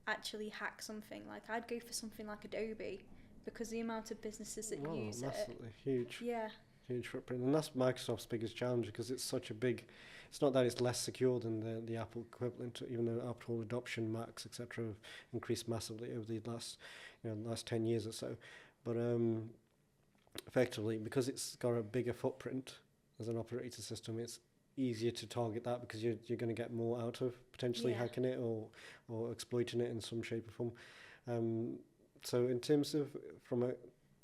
actually hack something, like I'd go for something like Adobe, because the amount of businesses that use massively, huge. Yeah. Huge footprint. And that's Microsoft's biggest challenge, because it's such a big... It's not that it's less secure than the Apple equivalent, even though Apple adoption, Macs, etc., have increased massively over the last 10 years or so. But effectively, because it's got a bigger footprint as an operating system, it's easier to target that, because you're going to get more out of potentially hacking it or exploiting it in some shape or form. So in terms of, from a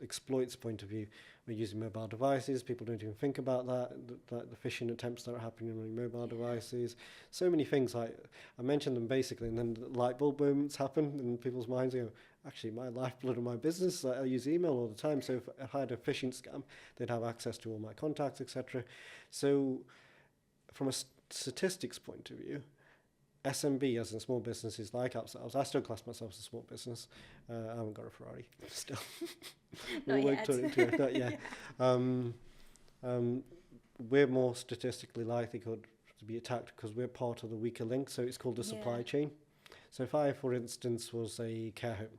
exploits point of view, we're using mobile devices. People don't even think about that, like the phishing attempts that are happening on mobile devices. So many things, like I mentioned them basically, and then the light bulb moments happen in people's minds. You go, actually, my lifeblood of my business, I use email all the time. So if I had a phishing scam, they'd have access to all my contacts, etc. So from a statistics point of view, SMB, as in small businesses like ourselves, I still class myself as a small business. I haven't got a Ferrari still. Not yet. Not yet. We're more statistically likely to to be attacked because we're part of the weaker link. So it's called the supply Yeah. chain. So if I, for instance, was a care home,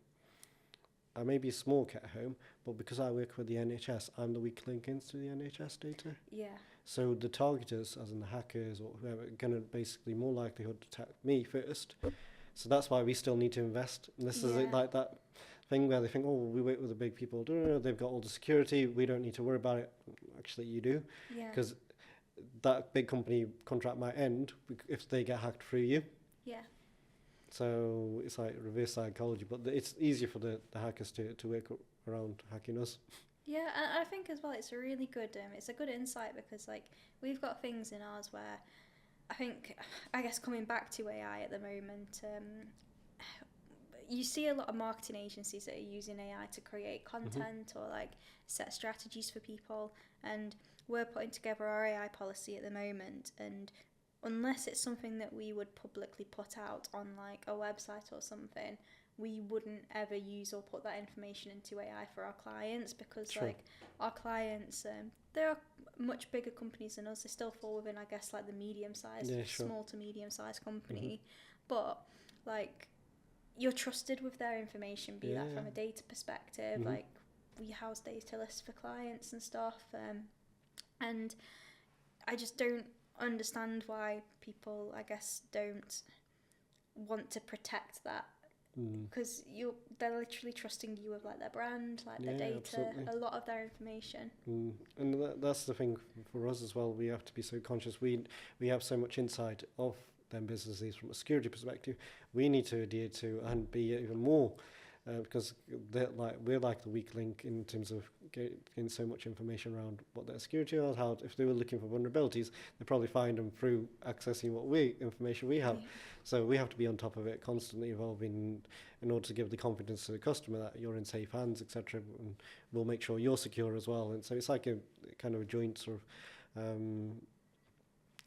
I may be a small care home, but because I work with the NHS, I'm the weak link into the NHS data. Yeah. So the targeters, as in the hackers or whoever, are going to basically more likelihood to attack me first. So that's why we still need to invest. And this is Yeah. like that thing where they think, oh, we work with the big people. No, they've got all the security. We don't need to worry about it. Actually, you do. Yeah. Because that big company contract might end if they get hacked through you. Yeah. So it's like reverse psychology. But it's easier for the hackers to work around hacking us. Yeah, and I think as well it's a really good it's a good insight because like we've got things in ours where I guess coming back to AI at the moment, you see a lot of marketing agencies that are using AI to create content or like set strategies for people, and we're putting together our AI policy at the moment, and unless it's something that we would publicly put out on like a website or something, we wouldn't ever use or put that information into AI for our clients because Sure. like our clients, there are much bigger companies than us. They still fall within, I guess, like the medium-sized, Sure. small to medium-sized company, but like you're trusted with their information, be that from a data perspective, like we house data lists for clients and stuff, and I just don't understand why people, I guess, don't want to protect that because they're literally trusting you with like their brand, like their data, absolutely. a lot of their information. And that's the thing for us as well. We have to be so conscious. We have so much insight of them businesses from a security perspective. We need to adhere to and be even more because we're like the weak link in terms of getting so much information around what their security is. How if they were looking for vulnerabilities, they probably find them through accessing information we have. Yeah. So we have to be on top of it, constantly evolving in order to give the confidence to the customer that you're in safe hands, etc. And we'll make sure you're secure as well. And so it's like a kind of a joint sort of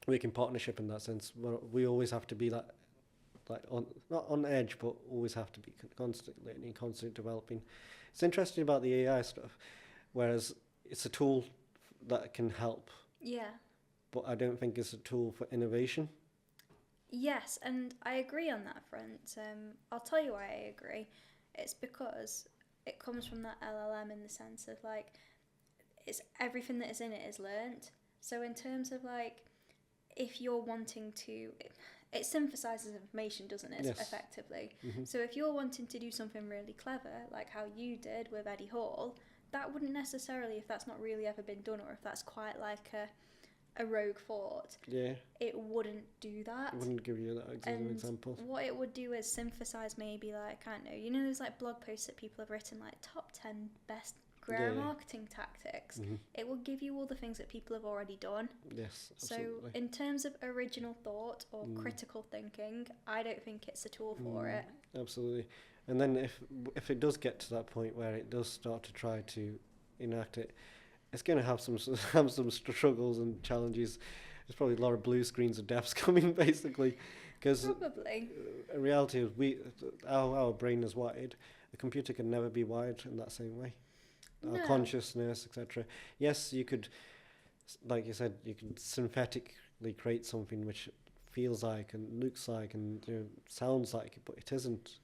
working partnership in that sense. We always have to be that, like not on edge, but always have to be constant learning, constant developing. It's interesting about the AI stuff, whereas it's a tool that can help, Yeah. but I don't think it's a tool for innovation. Yes, and I agree on that front. I'll tell you why I agree. It's because it comes from that LLM in the sense of like, it's everything that is in it is learnt. So in terms of like, if you're wanting to, it synthesizes information, doesn't it? Yes. Effectively. So if you're wanting to do something really clever, like how you did with Eddie Hall, that wouldn't necessarily, if that's not really ever been done, or if that's quite like a rogue thought, it wouldn't do that. It wouldn't give you that as an example. What it would do is synthesize maybe like, I don't know, you know those like blog posts that people have written, like top 10 best guerrilla marketing tactics. It will give you all the things that people have already done. Yes, absolutely. So in terms of original thought or critical thinking, I don't think it's a tool for it. Absolutely. And then if it does get to that point where it does start to try to enact it, it's going to have some struggles and challenges. There's probably a lot of blue screens of deaths coming, basically, because Probably. in reality is our brain is wired. A computer can never be wired in that same way. Our consciousness, etc. Yes, you could, like you said, you can synthetically create something which feels like and looks like and sounds like it, but it isn't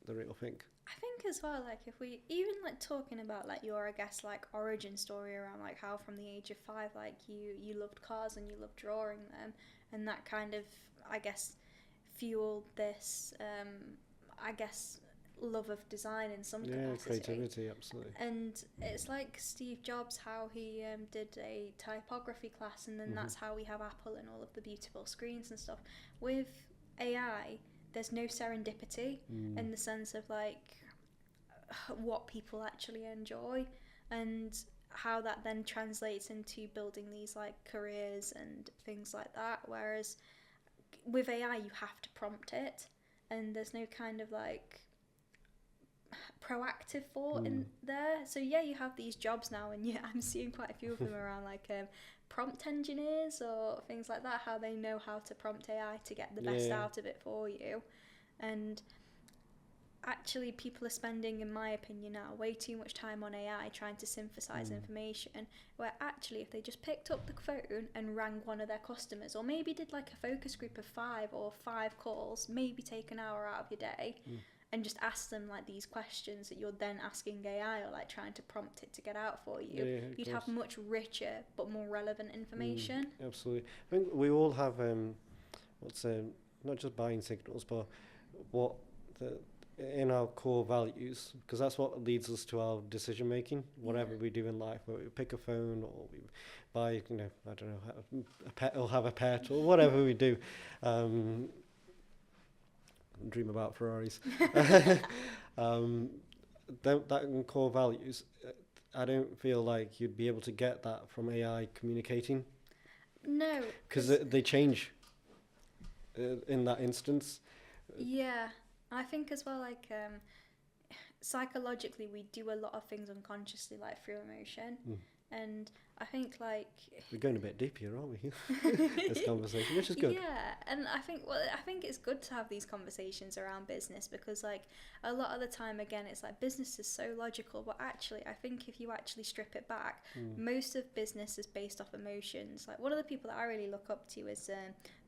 the real thing. I think as well, like if we even like talking about like your, I guess, like origin story around like how from the age of 5, like you loved cars and you loved drawing them, and that kind of, I guess, fueled this, I guess, love of design in some capacity. Creativity, absolutely. And it's like Steve Jobs, how he did a typography class, and then that's how we have Apple and all of the beautiful screens and stuff. With AI, there's no serendipity in the sense of like what people actually enjoy and how that then translates into building these like careers and things like that. Whereas with AI, you have to prompt it, and there's no kind of like proactive thought in there. So yeah, you have these jobs now, and yeah, I'm seeing quite a few of them around like prompt engineers or things like that, how they know how to prompt AI to get the best out of it for you. And actually people are spending, in my opinion now, way too much time on AI trying to synthesize information, where actually if they just picked up the phone and rang one of their customers, or maybe did like a focus group of 5 calls, maybe take an hour out of your day, and just ask them like these questions that you're then asking AI, or like trying to prompt it to get out for you, you'd have much richer but more relevant information. Absolutely. I think we all have not just buying signals, but what in our core values, because that's what leads us to our decision making, whatever we do in life, whether we pick a phone or we buy, I don't know, a pet, or have a pet, or whatever we do. Dream about Ferraris. That in core values, I don't feel like you'd be able to get that from AI communicating. No. Because they change in that instance. Yeah. I think as well, like, psychologically, we do a lot of things unconsciously, like through emotion. And I think, like... We're going a bit deep here, aren't we? This conversation, which is good. Yeah, and I think it's good to have these conversations around business, because, like, a lot of the time, again, it's like business is so logical, but actually, I think if you actually strip it back, most of business is based off emotions. Like, one of the people that I really look up to is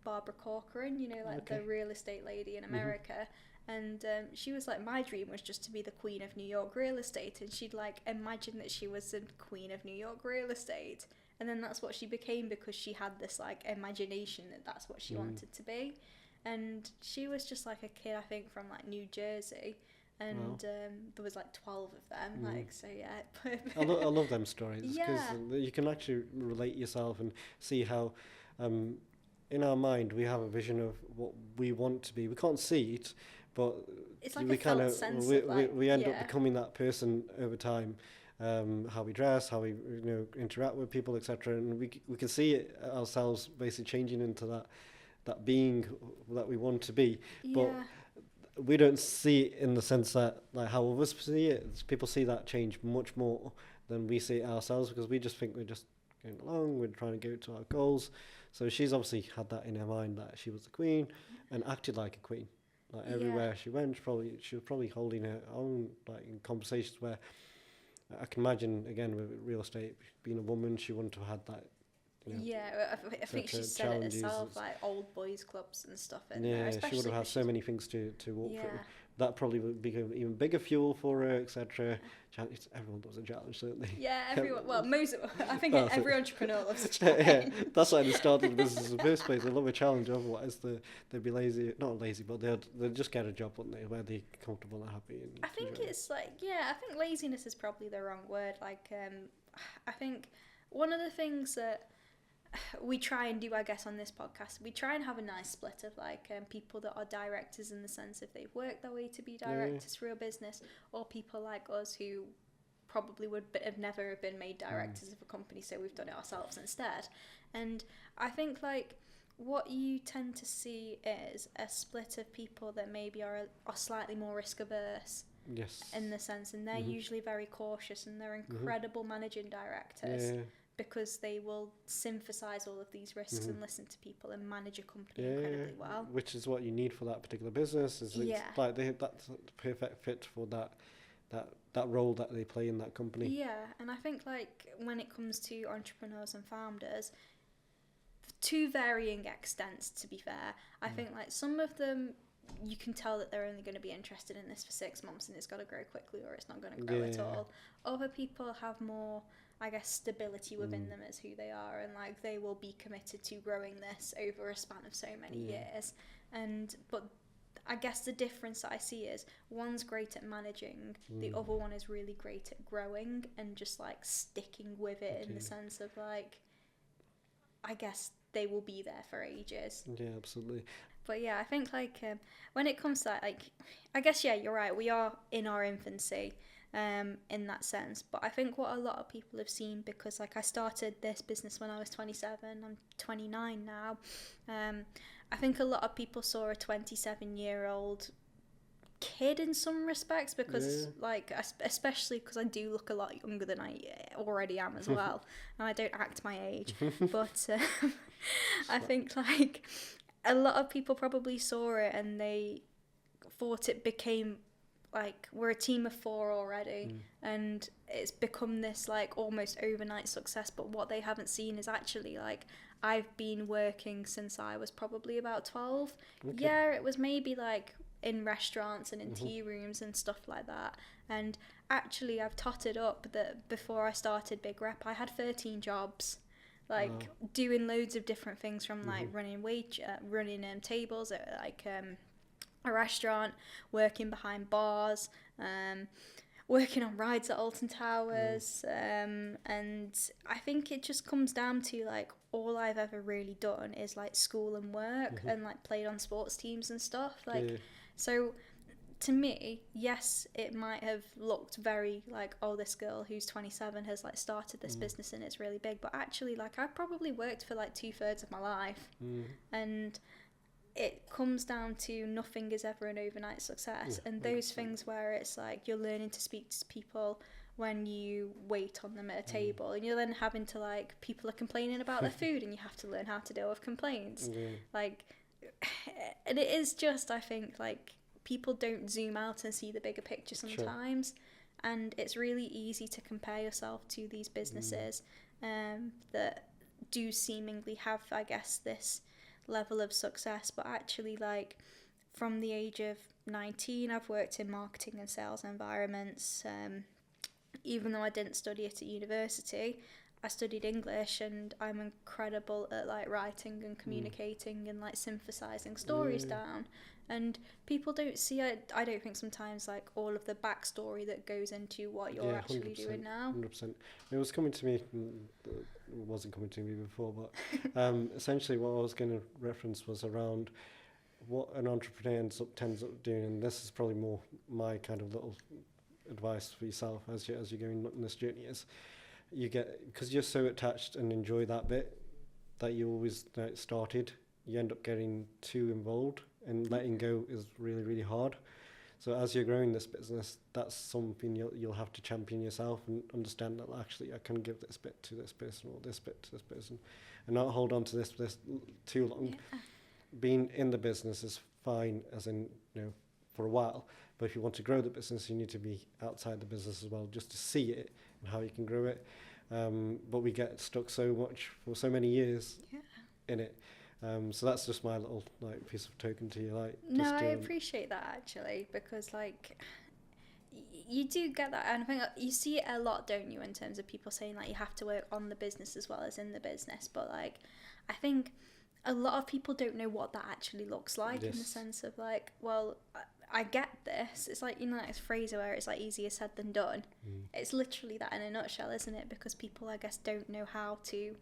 Barbara Corcoran, the real estate lady in America. And she was like, my dream was just to be the queen of New York real estate, and she'd like imagine that she was the queen of New York real estate, and then that's what she became, because she had this like imagination that that's what she wanted to be. And she was just like a kid, I think, from like New Jersey, and there was like 12 of them, like, so yeah. I love them stories, because you can actually relate yourself and see how in our mind we have a vision of what we want to be. We can't see it, but it's like we kind of we end up becoming that person over time. How we dress, how we interact with people, etc. And we can see it ourselves basically changing into that being that we want to be. But we don't see it in the sense that, like, how others see it. People see that change much more than we see it ourselves, because we just think we're just going along, we're trying to go to our goals. So she's obviously had that in her mind, that she was the queen and acted like a queen. Like everywhere she went, she was probably holding her own, like in conversations where I can imagine, again, with real estate, being a woman, she wouldn't have had that. I think she said it herself, like old boys clubs and stuff in there. She would have had so many things to walk through. That probably would become even bigger fuel for her, etc. Everyone loves a challenge, don't they? Yeah, everyone. Well, I think every entrepreneur loves a challenge. That's why they started the business in the first place. They love a challenge. Otherwise, they'd be lazy. Not lazy, but they'd just get a job, wouldn't they, where they're comfortable and happy. I think it's like, I think laziness is probably the wrong word. Like, I think one of the things that we try and do, I guess, on this podcast, we try and have a nice split of like people that are directors in the sense if they've worked their way to be directors for a business, or people like us who probably would have never been made directors of a company, so we've done it ourselves instead. And I think like what you tend to see is a split of people that maybe are slightly more risk averse. Yes. In the sense, and they're usually very cautious, and they're incredible managing directors. Because they will synthesize all of these risks and listen to people and manage a company incredibly well. Which is what you need for that particular business. It's like that's the perfect fit for that role that they play in that company. Yeah, and I think like when it comes to entrepreneurs and founders, to varying extents, to be fair, I think like some of them, you can tell that they're only going to be interested in this for 6 months and it's got to grow quickly or it's not going to grow at all. Other people have more, I guess, stability within them as who they are, and like they will be committed to growing this over a span of so many years. But I guess the difference that I see is one's great at managing, the other one is really great at growing and just like sticking with it in the sense of like, I guess they will be there for ages. Yeah, absolutely. But yeah, I think like when it comes to that, like, I guess, you're right, we are in our infancy in that sense. But I think what a lot of people have seen, because like I started this business when I was 27, I'm 29 now. I think a lot of people saw a 27-year-old kid in some respects, because like especially because I do look a lot younger than I already am as well, and I don't act my age. But I think like a lot of people probably saw it and they thought it became like, we're a team of 4 already, and it's become this like almost overnight success. But what they haven't seen is actually, like, I've been working since I was probably about 12. Okay. Yeah, it was maybe like in restaurants and in tea rooms and stuff like that. And actually, I've totted up that before I started Big Rep, I had 13 jobs, like doing loads of different things, from like running tables at like a restaurant, working behind bars, working on rides at Alton Towers, and I think it just comes down to, like, all I've ever really done is like school and work, and like played on sports teams and stuff, like, so to me, yes, it might have looked very like, oh, this girl who's 27 has like started this business and it's really big, but actually, like, I've probably worked for like 2/3 of my life, and it comes down to nothing is ever an overnight success. And those things where it's like you're learning to speak to people when you wait on them at a table, and you're then having to, like, people are complaining about their food and you have to learn how to deal with complaints, like, and it is just, I think, like, people don't zoom out and see the bigger picture sometimes, and it's really easy to compare yourself to these businesses that do seemingly have, I guess, this level of success, but actually, like, from the age of 19, I've worked in marketing and sales environments. Even though I didn't study it at university, I studied English, and I'm incredible at, like, writing and communicating and, like, synthesizing stories down. And people don't see, I don't think sometimes, like, all of the backstory that goes into what you're actually doing now. 100%. It was coming to me, it wasn't coming to me before, but essentially what I was going to reference was around what an entrepreneur tends up doing, and this is probably more my kind of little advice for yourself as you're going on this journey, is you get, because you're so attached and enjoy that bit that you always started, you end up getting too involved, and letting go is really, really hard. So as you're growing this business, that's something you'll have to champion yourself and understand that, actually, I can give this bit to this person or this bit to this person, and not hold on to this too long. Yeah. Being in the business is fine, as in, for a while, but if you want to grow the business, you need to be outside the business as well, just to see it and how you can grow it. But we get stuck so much for so many years in it. So that's just my little, like, piece of token to you. Like, no, I appreciate that, actually, because, like, you do get that, and I think you see it a lot, don't you, in terms of people saying, like, you have to work on the business as well as in the business. But, like, I think a lot of people don't know what that actually looks like, in the sense of, like, well, I get this. It's like, that this phrase where it's like easier said than done. It's literally that in a nutshell, isn't it? Because people, I guess, don't know how to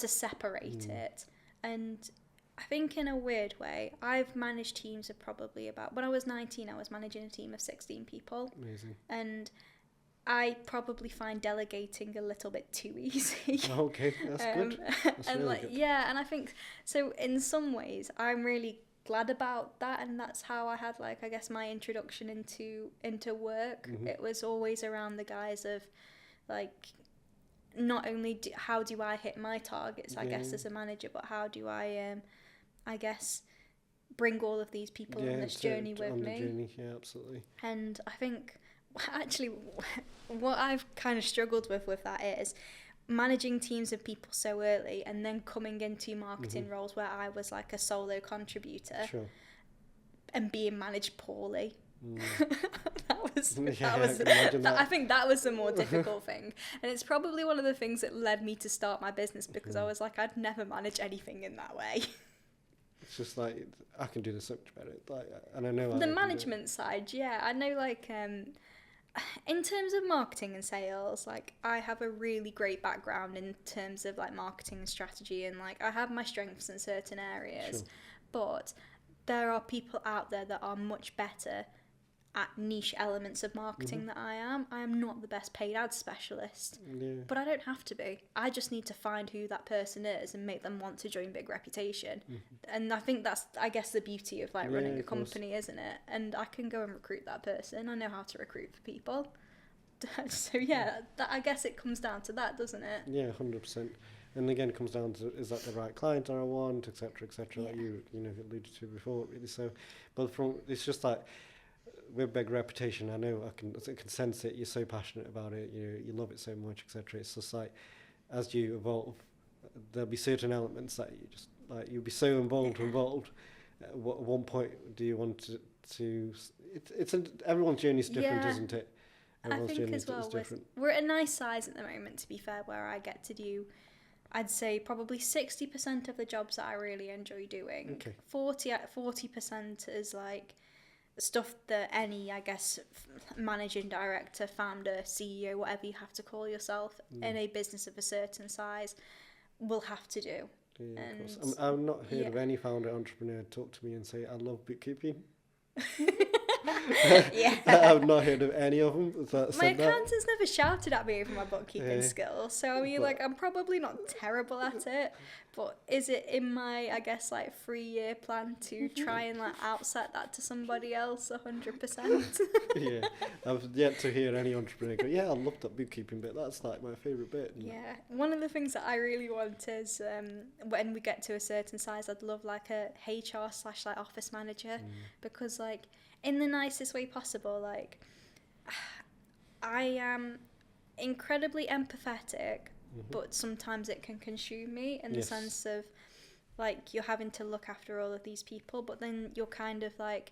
separate it. And I think, in a weird way, I've managed teams of probably about, when I was 19, I was managing a team of 16 people. Amazing. And I probably find delegating a little bit too easy. Okay, that's good. That's and, really like, good. yeah, and I think, so in some ways, I'm really glad about that, and that's how I had, like, I guess, my introduction into work. It was always around the guise of, like, not only how do I hit my targets, I guess, as a manager, but how do I guess, bring all of these people on this journey with me. Yeah, absolutely. And I think, actually, what I've kind of struggled with that is managing teams of people so early, and then coming into marketing roles where I was like a solo contributor, and being managed poorly. I think that was the more difficult thing, and it's probably one of the things that led me to start my business, because I was like, I'd never manage anything in that way. It's just like, I can do this so much better, like, and I know the management side, I know, like, in terms of marketing and sales, like, I have a really great background in terms of, like, marketing and strategy, and, like, I have my strengths in certain areas, but there are people out there that are much better at niche elements of marketing than I am. I am not the best paid ad specialist, but I don't have to be. I just need to find who that person is and make them want to join Big Reputation. And I think that's, I guess, the beauty of, like, running a company, isn't it? And I can go and recruit that person. I know how to recruit for people. So yeah, that, I guess it comes down to that, doesn't it? Yeah, 100%. And again, it comes down to, is that the right client I want, etc., etc., like you alluded to before, really. So, but it's just like, with big reputation, I know I can sense it. You're so passionate about it. You love it so much, etc. It's just like, as you evolve, there'll be certain elements that you just like. You'll be so involved. At one point, do you want to? Everyone's journey is different, isn't it? Everyone's I think as well, we're at a nice size at the moment, to be fair, where I get to do, I'd say probably 60% of the jobs that I really enjoy doing. Okay. 40% is like stuff that any, I guess, managing director, founder, CEO, whatever you have to call yourself in a business of a certain size will have to do. Yeah, of course. I've not heard of any founder entrepreneur talk to me and say, I love bookkeeping. Yeah. I've not heard of any of them. My accountant's never shouted at me over my bookkeeping skills, so I mean, like, I'm probably not terrible at it, but is it in my, I guess, like, 3-year plan to try and like outset that to somebody else 100%? Yeah, I've yet to hear any entrepreneur go, yeah, I love that bookkeeping bit, that's like my favourite bit. Yeah, one of the things that I really want is when we get to a certain size, I'd love like a HR / like office manager, because like, in the nicest way possible, like, I am incredibly empathetic, but sometimes it can consume me in the sense of, like, you're having to look after all of these people, but then you're kind of like,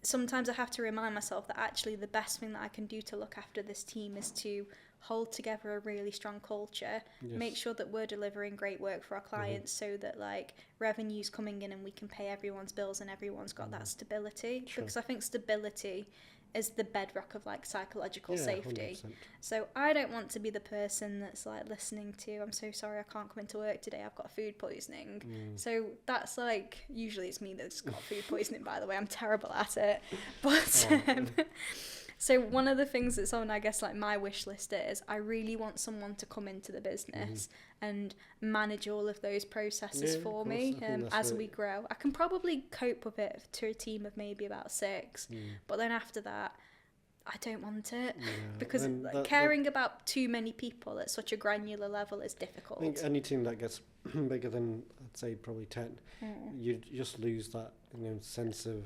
sometimes I have to remind myself that actually the best thing that I can do to look after this team is to hold together a really strong culture, make sure that we're delivering great work for our clients so that like revenue's coming in and we can pay everyone's bills and everyone's got that stability. Sure. Because I think stability is the bedrock of like psychological safety. 100%. So I don't want to be the person that's like listening to, I'm so sorry I can't come into work today, I've got food poisoning. So that's like, usually it's me that's got food poisoning, by the way, I'm terrible at it. But so one of the things that's on, I guess, like my wish list is I really want someone to come into the business and manage all of those processes for me as we grow. I can probably cope with it to a team of maybe about 6, but then after that, I don't want it because caring about too many people at such a granular level is difficult. I think any team that gets bigger than, I'd say, probably 10, you just lose that sense of,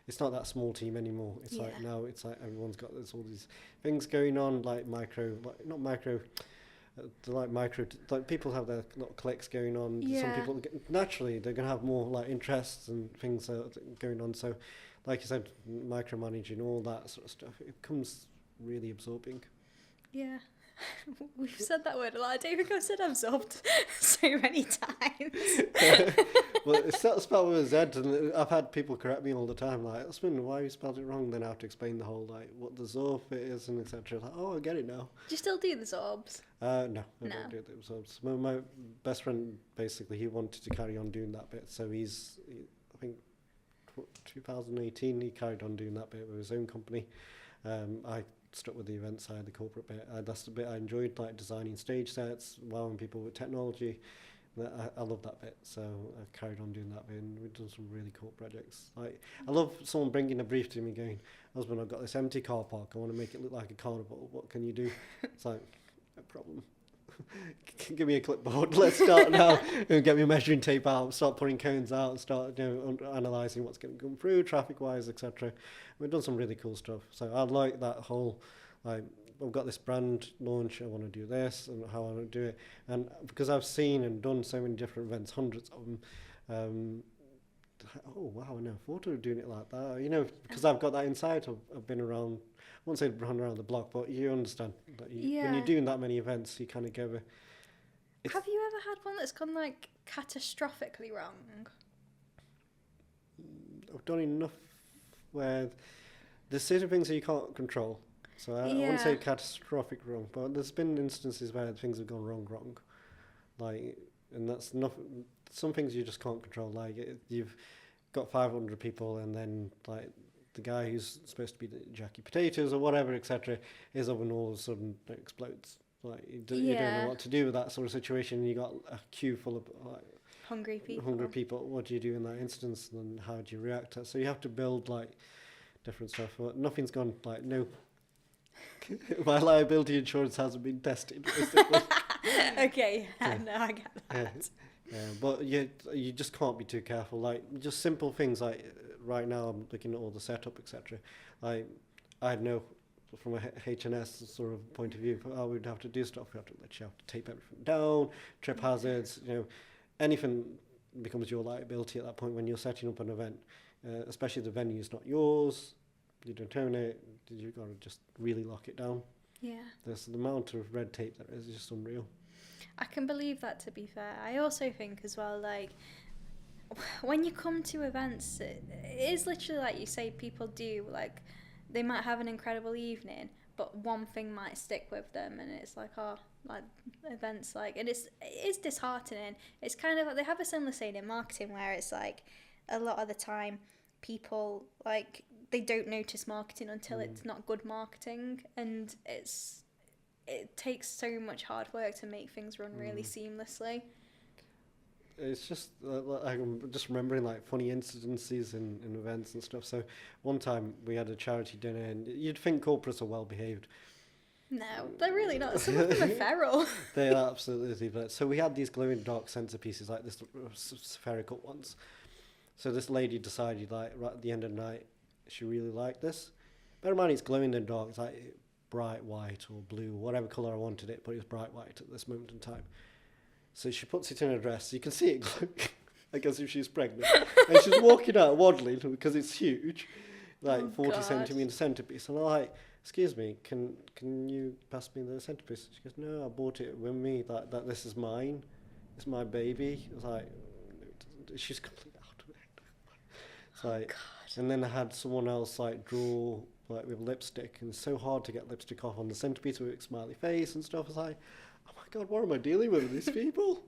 it's not that small team anymore. It's like now it's like everyone's got all these things going on, like people have their little cliques going on. Some people naturally they're gonna have more like interests and things going on. So, like you said, micromanaging all that sort of stuff, it becomes really absorbing. Yeah. We've said that word a lot. I don't think I've said absorbed so many times. Well, it's spelled with a Z, and I've had people correct me all the time, like, Usman, why you spelled it wrong? Then I have to explain the whole, like, what the Zorb is and etc. Like, oh, I get it now. Do you still do the Zorbs? No, I don't do the Zorbs. My best friend, basically, he wanted to carry on doing that bit, so I think 2018, he carried on doing that bit with his own company. I stuck with the event side, the corporate bit. That's the bit I enjoyed, like designing stage sets, wowing people with technology. I love that bit, so I carried on doing that bit, and we've done some really cool projects. Like, I love someone bringing a brief to me going, Husband, I've got this empty car park, I want to make it look like a carnival, what can you do? It's like, no problem. Give me a clipboard, let's start now, and get me a measuring tape out, start putting cones out, start analysing what's going to come through, traffic-wise, etc. We've done some really cool stuff, so I like that whole, like, I've got this brand launch, I want to do this, and how I want to do it. And because I've seen and done so many different events, hundreds of them, oh wow, I never thought of doing it like that. Because I've got that insight, I've been around, I won't say run around the block, but you understand that when you're doing that many events, you kind of go, have you ever had one that's gone like catastrophically wrong? I've done enough where there's certain things that you can't control. So I wouldn't say catastrophic wrong, but there's been instances where things have gone wrong. Like, and that's nothing. Some things you just can't control. Like, you've got 500 people, and then like the guy who's supposed to be the Jackie Potatoes or whatever, etc., is up and all of a sudden it explodes. Like, you don't know what to do with that sort of situation. You got a queue full of like hungry people. What do you do in that instance, and how do you react to it? So you have to build like different stuff. But nothing's gone like no My liability insurance hasn't been tested, basically. Okay, no, I get that. But you just can't be too careful. Like, just simple things like right now I'm looking at all the setup, etc. Like, I know from a H&S sort of point of view, we'd have to do stuff. You have to tape everything down, trip hazards, anything becomes your liability at that point when you're setting up an event, especially the venue's not yours. You don't own it. You've got to just really lock it down. Yeah. The amount of red tape there is just unreal. I can believe that, to be fair. I also think as well, like, when you come to events, it is literally like you say, people do, like, they might have an incredible evening, but one thing might stick with them, and it's like, like, events, like, and it is disheartening. It's kind of like, they have a similar saying in marketing where it's like, a lot of the time, people, like, they don't notice marketing until it's not good marketing, and it takes so much hard work to make things run really seamlessly. It's just I'm just remembering like funny incidences in events and stuff. So one time we had a charity dinner, and you'd think corporates are well behaved. No, they're really not. Some of them are feral. They are absolutely. But so we had these glow in the dark centerpieces, like this spherical ones. So this lady decided, like, right at the end of the night, she really liked this. Bear in mind, it's glow in the dark. It's like bright white or blue, whatever colour I wanted it, but it was bright white at this moment in time. So she puts it in her dress. You can see it glow, I guess, if she's pregnant. And she's walking out waddling because it's huge, like 40 centimetre centrepiece. And I'm like, excuse me, can you pass me the centrepiece? She goes, no, I bought it with me. That this is mine. It's my baby. I was like, she's completely out of it. It's like, and then I had someone else like draw like with lipstick, and it's so hard to get lipstick off on the centrepiece with a smiley face and stuff. I was like, oh my god, what am I dealing with these people?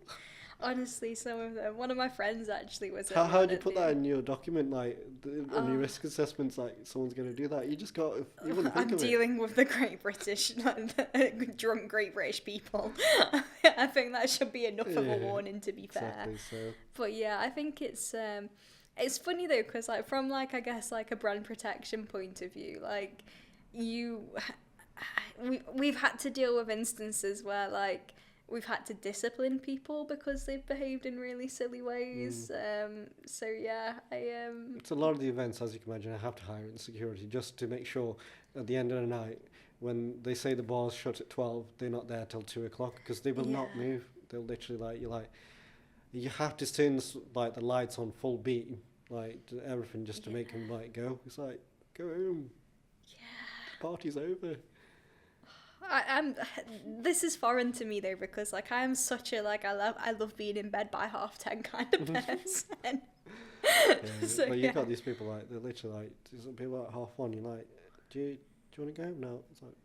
Honestly, some of them. One of my friends actually was. How do you put that in your document, like on your risk assessments? Like, someone's going to do that, you just got. You wouldn't think I'm of dealing with the Great British, drunk Great British people. I think that should be enough of a warning, to be fair. Exactly, so. But yeah, I think it's funny though, because like from like I guess like a brand protection point of view, like we've had to deal with instances where like we've had to discipline people because they've behaved in really silly ways. So yeah, It's a lot of the events, as you can imagine, I have to hire in security just to make sure at the end of the night, when they say the bar's shut at 12, they're not there till 2 o'clock because they will not move. They'll literally you have to turn the lights on full beam, like everything, just to make them like go. It's like, go home. Yeah. Party's over. This is foreign to me though, because like I am such a I love being in bed by 10:30 kind of person. So, but you've got these people like they're literally like some people at 1:30. You're like, do you want to go? No. It's like.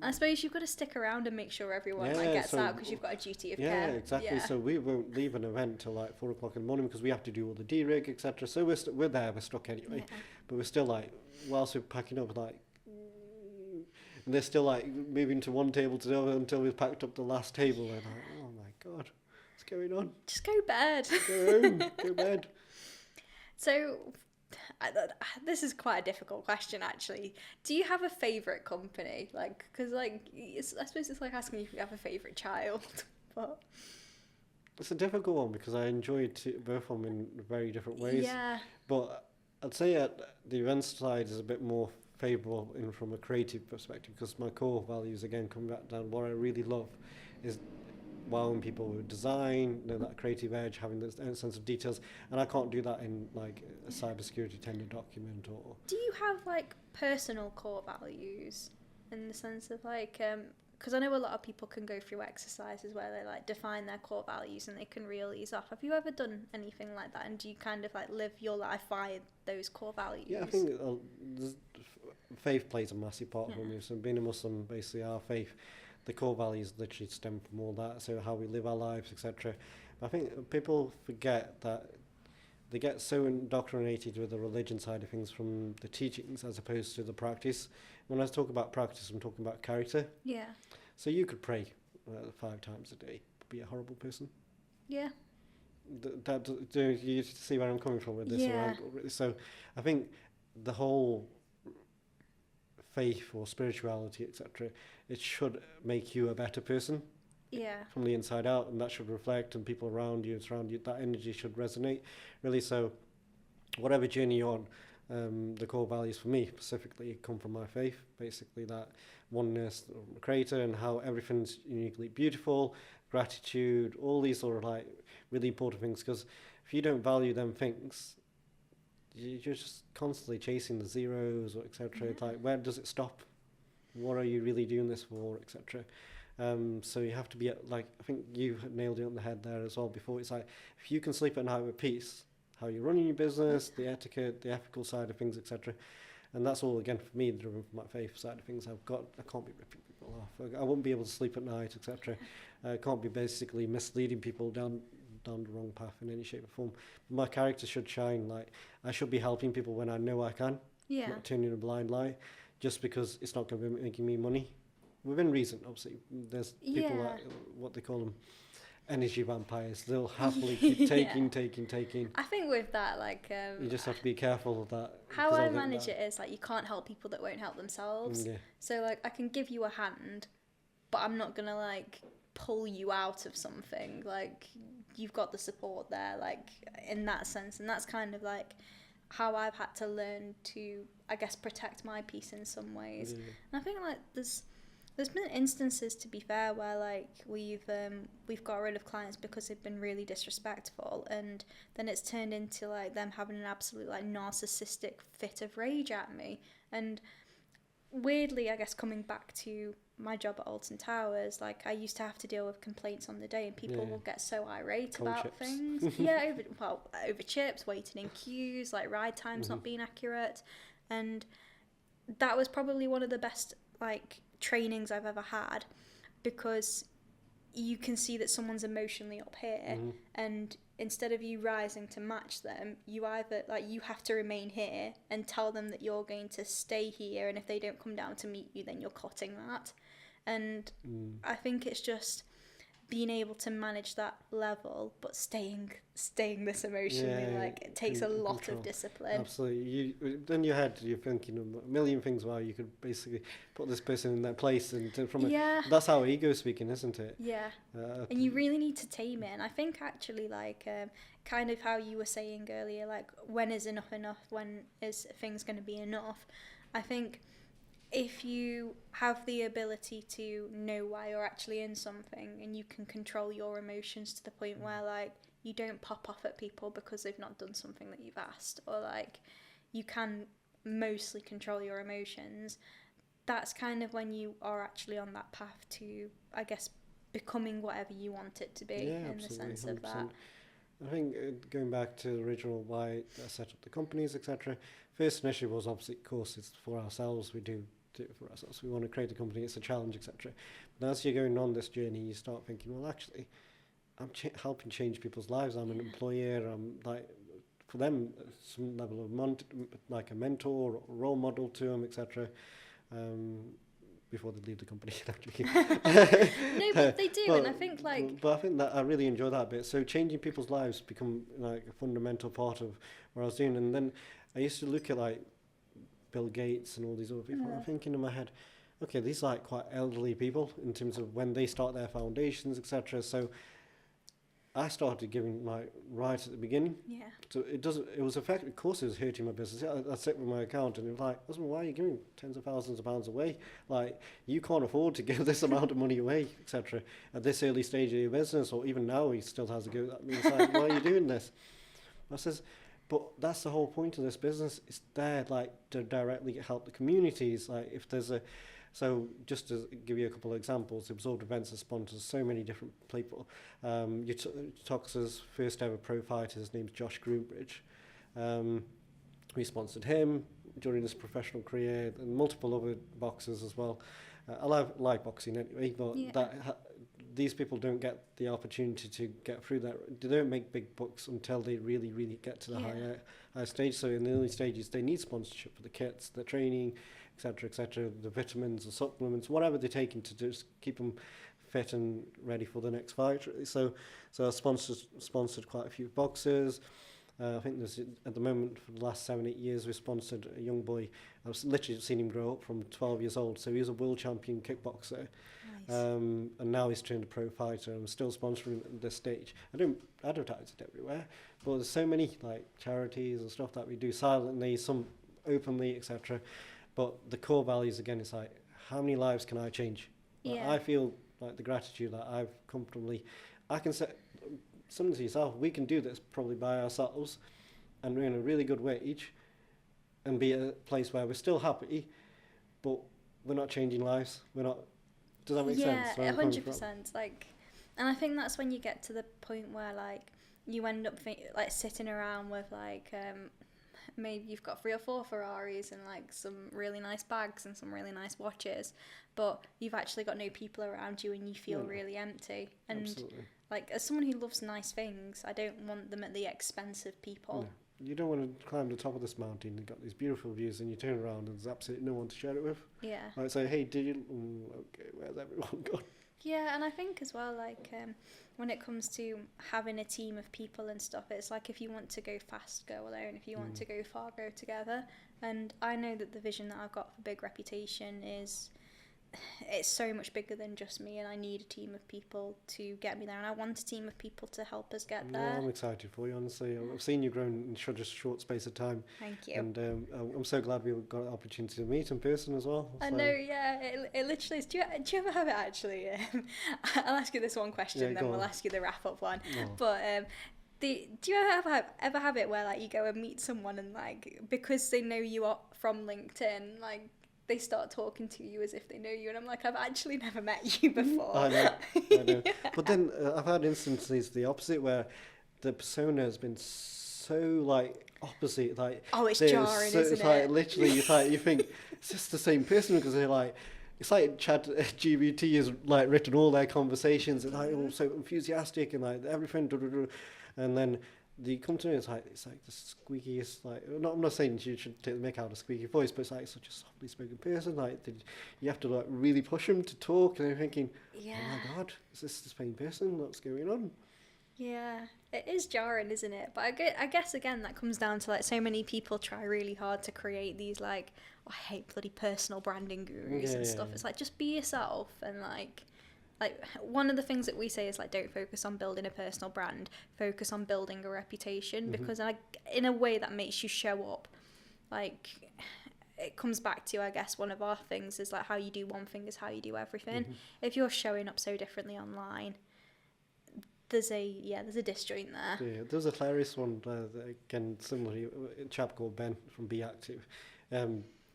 I suppose you've got to stick around and make sure everyone gets out because you've got a duty of care. Yeah, exactly. So we won't leave an event till like 4 o'clock in the morning because we have to do all the D-rig, etc. So we're there, we're stuck anyway. Yeah. But we're still like, whilst we're packing up, like, and they're still like moving to one table to the other until we've packed up the last table. And like, oh my god, what's going on? Just go bed. Go home. Go bed. So. This is quite a difficult question, actually. Do you have a favourite company? Like, because I suppose it's like asking if you have a favourite child. But it's a difficult one because I enjoy both of them in very different ways. Yeah. But I'd say the event side is a bit more favourable from a creative perspective because my core values, again, come back down. What I really love is wowing people with design, that creative edge, having this sense of details, and I can't do that in like a cybersecurity tender document or. Do you have like personal core values in the sense of like, because I know a lot of people can go through exercises where they like define their core values and they can reel these off. Have you ever done anything like that? And do you kind of like live your life by those core values? Yeah, I think faith plays a massive part of it. So being a Muslim, basically our faith. The core values literally stem from all that, so how we live our lives, etc. I think people forget that they get so indoctrinated with the religion side of things from the teachings as opposed to the practice. When I talk about practice, I'm talking about character. Yeah. So you could pray 5 times a day, be a horrible person. Yeah. Do you see where I'm coming from with this? Yeah. So I think the whole faith or spirituality, etc., it should make you a better person from the inside out, and that should reflect, and people around you, that energy should resonate, really. So whatever journey you're on, the core values for me specifically come from my faith, basically that oneness of the creator and how everything's uniquely beautiful, gratitude, all these sort of like really important things, because if you don't value them things, you're just constantly chasing the zeros or etc. It's like, where does it stop? What are you really doing this for, etc. So you have to be like, I think you nailed it on the head there as well before. It's like, if you can sleep at night with peace, how you're running your business, the etiquette, the ethical side of things, etc. And that's all, again, for me, driven from my faith side of things. I can't be ripping people off. I won't be able to sleep at night, etc. I can't be basically misleading people down the wrong path in any shape or form. My character should shine. Like, I should be helping people when I know I can, not turning a blind eye, just because it's not going to be making me money. Within reason, obviously. There's people like, what they call them, energy vampires. They'll happily keep taking. I think with that, like... you just have to be careful of that. How I manage it is, like, you can't help people that won't help themselves. So, like, I can give you a hand, but I'm not going to, like, pull you out of something. Like, you've got the support there, like, in that sense. And that's kind of, like, how I've had to learn to, I guess, protect my peace in some ways. And I think, like, there's been instances, to be fair, where like we've got rid of clients because they've been really disrespectful, and then it's turned into like them having an absolute like narcissistic fit of rage at me. And weirdly, I guess, coming back to my job at Alton Towers, like, I used to have to deal with complaints on the day, and people will get so irate about things. Over chips, waiting in queues, like ride times not being accurate. And that was probably one of the best like trainings I've ever had, because you can see that someone's emotionally up here, and instead of you rising to match them, you either like, you have to remain here and tell them that you're going to stay here, and if they don't come down to meet you, then you're cutting that. And I think it's just being able to manage that level, but staying this emotionally, like, it takes a lot of discipline. Absolutely. Then you're thinking of a million things where you could basically put this person in their place, and that's how ego speaking, isn't it? And you really need to tame it. And I think actually, like, kind of how you were saying earlier, like, when is enough? When is things going to be enough? I think if you have the ability to know why you're actually in something, and you can control your emotions to the point where, like, you don't pop off at people because they've not done something that you've asked, or like, you can mostly control your emotions, that's kind of when you are actually on that path to, I guess, becoming whatever you want it to be, in the sense 100%. Of that. I think going back to the original why I set up the companies, etc. First initially was obviously, of course, it's for ourselves. We do it for ourselves. We want to create a company. It's a challenge, etc. But as you're going on this journey, you start thinking, well, actually, I'm helping change people's lives. I'm an employer. I'm like, for them, some level of like a mentor or role model to them, etc. Before they leave the company. No, but they do, and I think like. But I think that I really enjoy that bit. So changing people's lives become like a fundamental part of what I was doing, and then I used to look at like Bill Gates and all these other people. I'm thinking in my head, okay, these are like quite elderly people in terms of when they start their foundations, etc. So I started giving like right at the beginning. So it was effective. Of course, it was hurting my business. I sit with my account and it was like, Usman, why are you giving tens of thousands of pounds away? Like, you can't afford to give this amount of money away, etc. At this early stage of your business, or even now, he still has to go. That means like, why are you doing this? I says, but that's the whole point of this business. It's there, like, to directly help the communities. Like, if there's so just to give you a couple of examples, Absorbed Events has sponsored so many different people. Tox's first ever pro fighter, his name's Josh Groombridge. We sponsored him during his professional career, and multiple other boxers as well. I like boxing anyway, but these people don't get the opportunity to get through that. They don't make big bucks until they really, really get to the higher stage. So in the early stages, they need sponsorship for the kits, the training, etc., the vitamins, the supplements, whatever they're taking to just keep them fit and ready for the next fight. Really. So I sponsored quite a few boxers. I think there's, at the moment, for the last 7-8 years, we sponsored a young boy. I've literally seen him grow up from 12 years old. So he was a world champion kickboxer. Nice. And now he's turned a pro fighter. I'm still sponsoring at this stage. I don't advertise it everywhere, but there's so many like charities and stuff that we do silently, some openly, etc. But the core values, again, it's like, how many lives can I change? Like, Yeah. I feel like the gratitude that I've comfortably, I can say something to yourself, we can do this probably by ourselves and earn a really good wage and be at a place where we're still happy, but we're not changing lives. We're not, does that make sense? Yeah, 100%. Like, and I think that's when you get to the point where like you end up like sitting around with like maybe you've got 3 or 4 Ferraris and like some really nice bags and some really nice watches, but you've actually got no people around you and you feel really empty. And Absolutely. like, as someone who loves nice things, I don't want them at the expense of people. No. You don't want to climb the top of this mountain. You've got these beautiful views and you turn around and there's absolutely no one to share it with. Yeah. Like say, hey, did you? Okay, where's everyone gone? Yeah, and I think as well, like, when it comes to having a team of people and stuff, it's like if you want to go fast, go alone. If you want to go far, go together. And I know that the vision that I've got for Big Reputation is, it's so much bigger than just me, and I need a team of people to get me there, and I want a team of people to help us get there. I'm excited for you, honestly. I've seen you grow in just a short space of time. Thank you. And I'm so glad we got an opportunity to meet in person as well. I know, yeah, it literally is. Do you ever have it, actually? I'll ask you this one question, then we'll ask you the wrap-up one. Oh. But do you ever have it where like you go and meet someone and like, because they know you are from LinkedIn, like they start talking to you as if they know you, and I'm like, I've actually never met you before. I know. Yeah. But then I've had instances the opposite where the persona has been so like opposite, like it's jarring, isn't it's like it? literally you think it's just the same person, because they're like, it's like Chat GBT has like written all their conversations and like all so enthusiastic and like everything, and then you come to me, it's like the squeakiest, like, I'm not saying you should make out a squeaky voice, but it's like such a softly spoken person, like you have to like really push them to talk, and I'm thinking, oh my god, is this the same person? What's going on? Yeah, it is jarring, isn't it? But I guess again that comes down to like so many people try really hard to create these like, I hate bloody personal branding gurus and stuff. It's like, just be yourself, and like one of the things that we say is like, don't focus on building a personal brand, focus on building a reputation, because in a way that makes you show up. Like, it comes back to, I guess, one of our things is like, how you do one thing is how you do everything. If you're showing up so differently online, there's a disjoint there. Yeah, there's a hilarious one again, similarly, a chap called Ben from Be Active.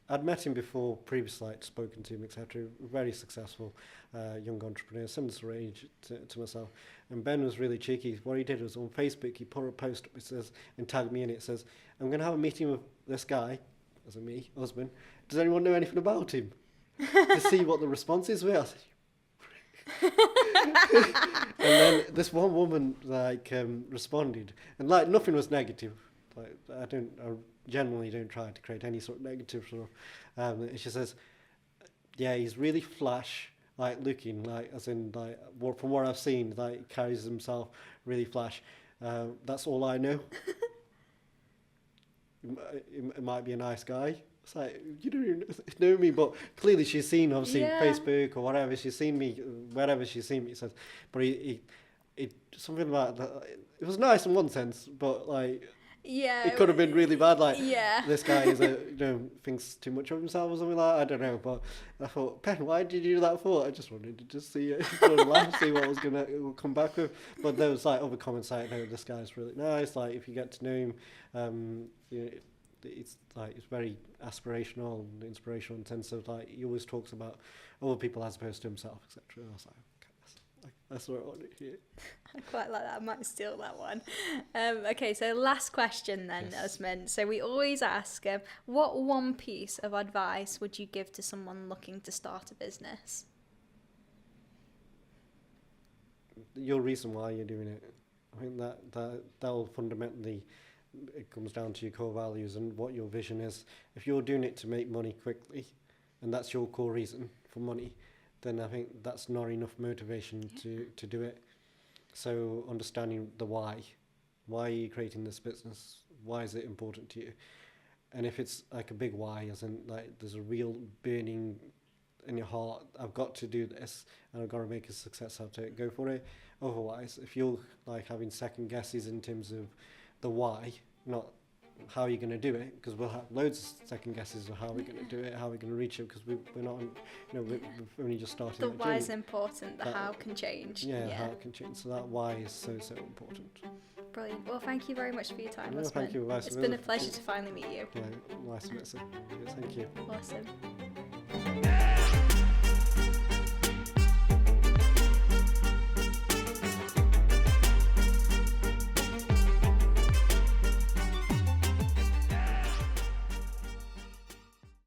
I'd met him before, previously, I'd spoken to him, etc. Very successful young entrepreneur, similar age to myself. And Ben was really cheeky. What he did was on Facebook, he put a post up, it says, and tagged me in it. It says, I'm going to have a meeting with this guy, as in me, husband. Does anyone know anything about him? To see what the responses were. I said, and then this one woman responded, and like nothing was negative. Like I generally don't try to create any sort of negative stuff. And she says, yeah, he's really flash, like looking, like as in like from what I've seen, like he carries himself really flash. That's all I know. It might be a nice guy. It's like, you don't even know me, but clearly she's seen, obviously, Facebook or whatever. She's seen me, wherever she's seen me. Says, but he something like that. It was nice in one sense, but like, it could have been really bad. Like, this guy is thinks too much of himself or something like that. I don't know. But I thought, Ben, why did you do that for? I just wanted to just see it, laugh, see what I was gonna come back with. But there was like other comments like, no, this guy's really nice. Like, if you get to know him, it's very aspirational and inspirational in the sense of like he always talks about other people as opposed to himself, etc. I was like, okay, that's what I wanted to hear. I quite like that. I might steal that one. Okay, so last question then, Usman. So we always ask, what one piece of advice would you give to someone looking to start a business? Your reason why you're doing it. I think that'll fundamentally, it comes down to your core values and what your vision is. If you're doing it to make money quickly, and that's your core reason for money, then I think that's not enough motivation to do it. So understanding the why Why are you creating this business? Why is it important to you? And if it's like a big why, as in like there's a real burning in your heart, I've got to do this and I've got to make a success out of it, go for it. Otherwise, if you're like having second guesses in terms of the why, not how you're going to do it, because we'll have loads of second guesses of how we're going to do it, how we're going to reach it, because we're not, we've only just started. The why is important, the how can change. Yeah, how it can change. So that why is so important. Brilliant. Well, thank you very much for your time, No, Usman. thank you. It's been a pleasure to finally meet you. Yeah, nice to meet you. Thank you. Awesome.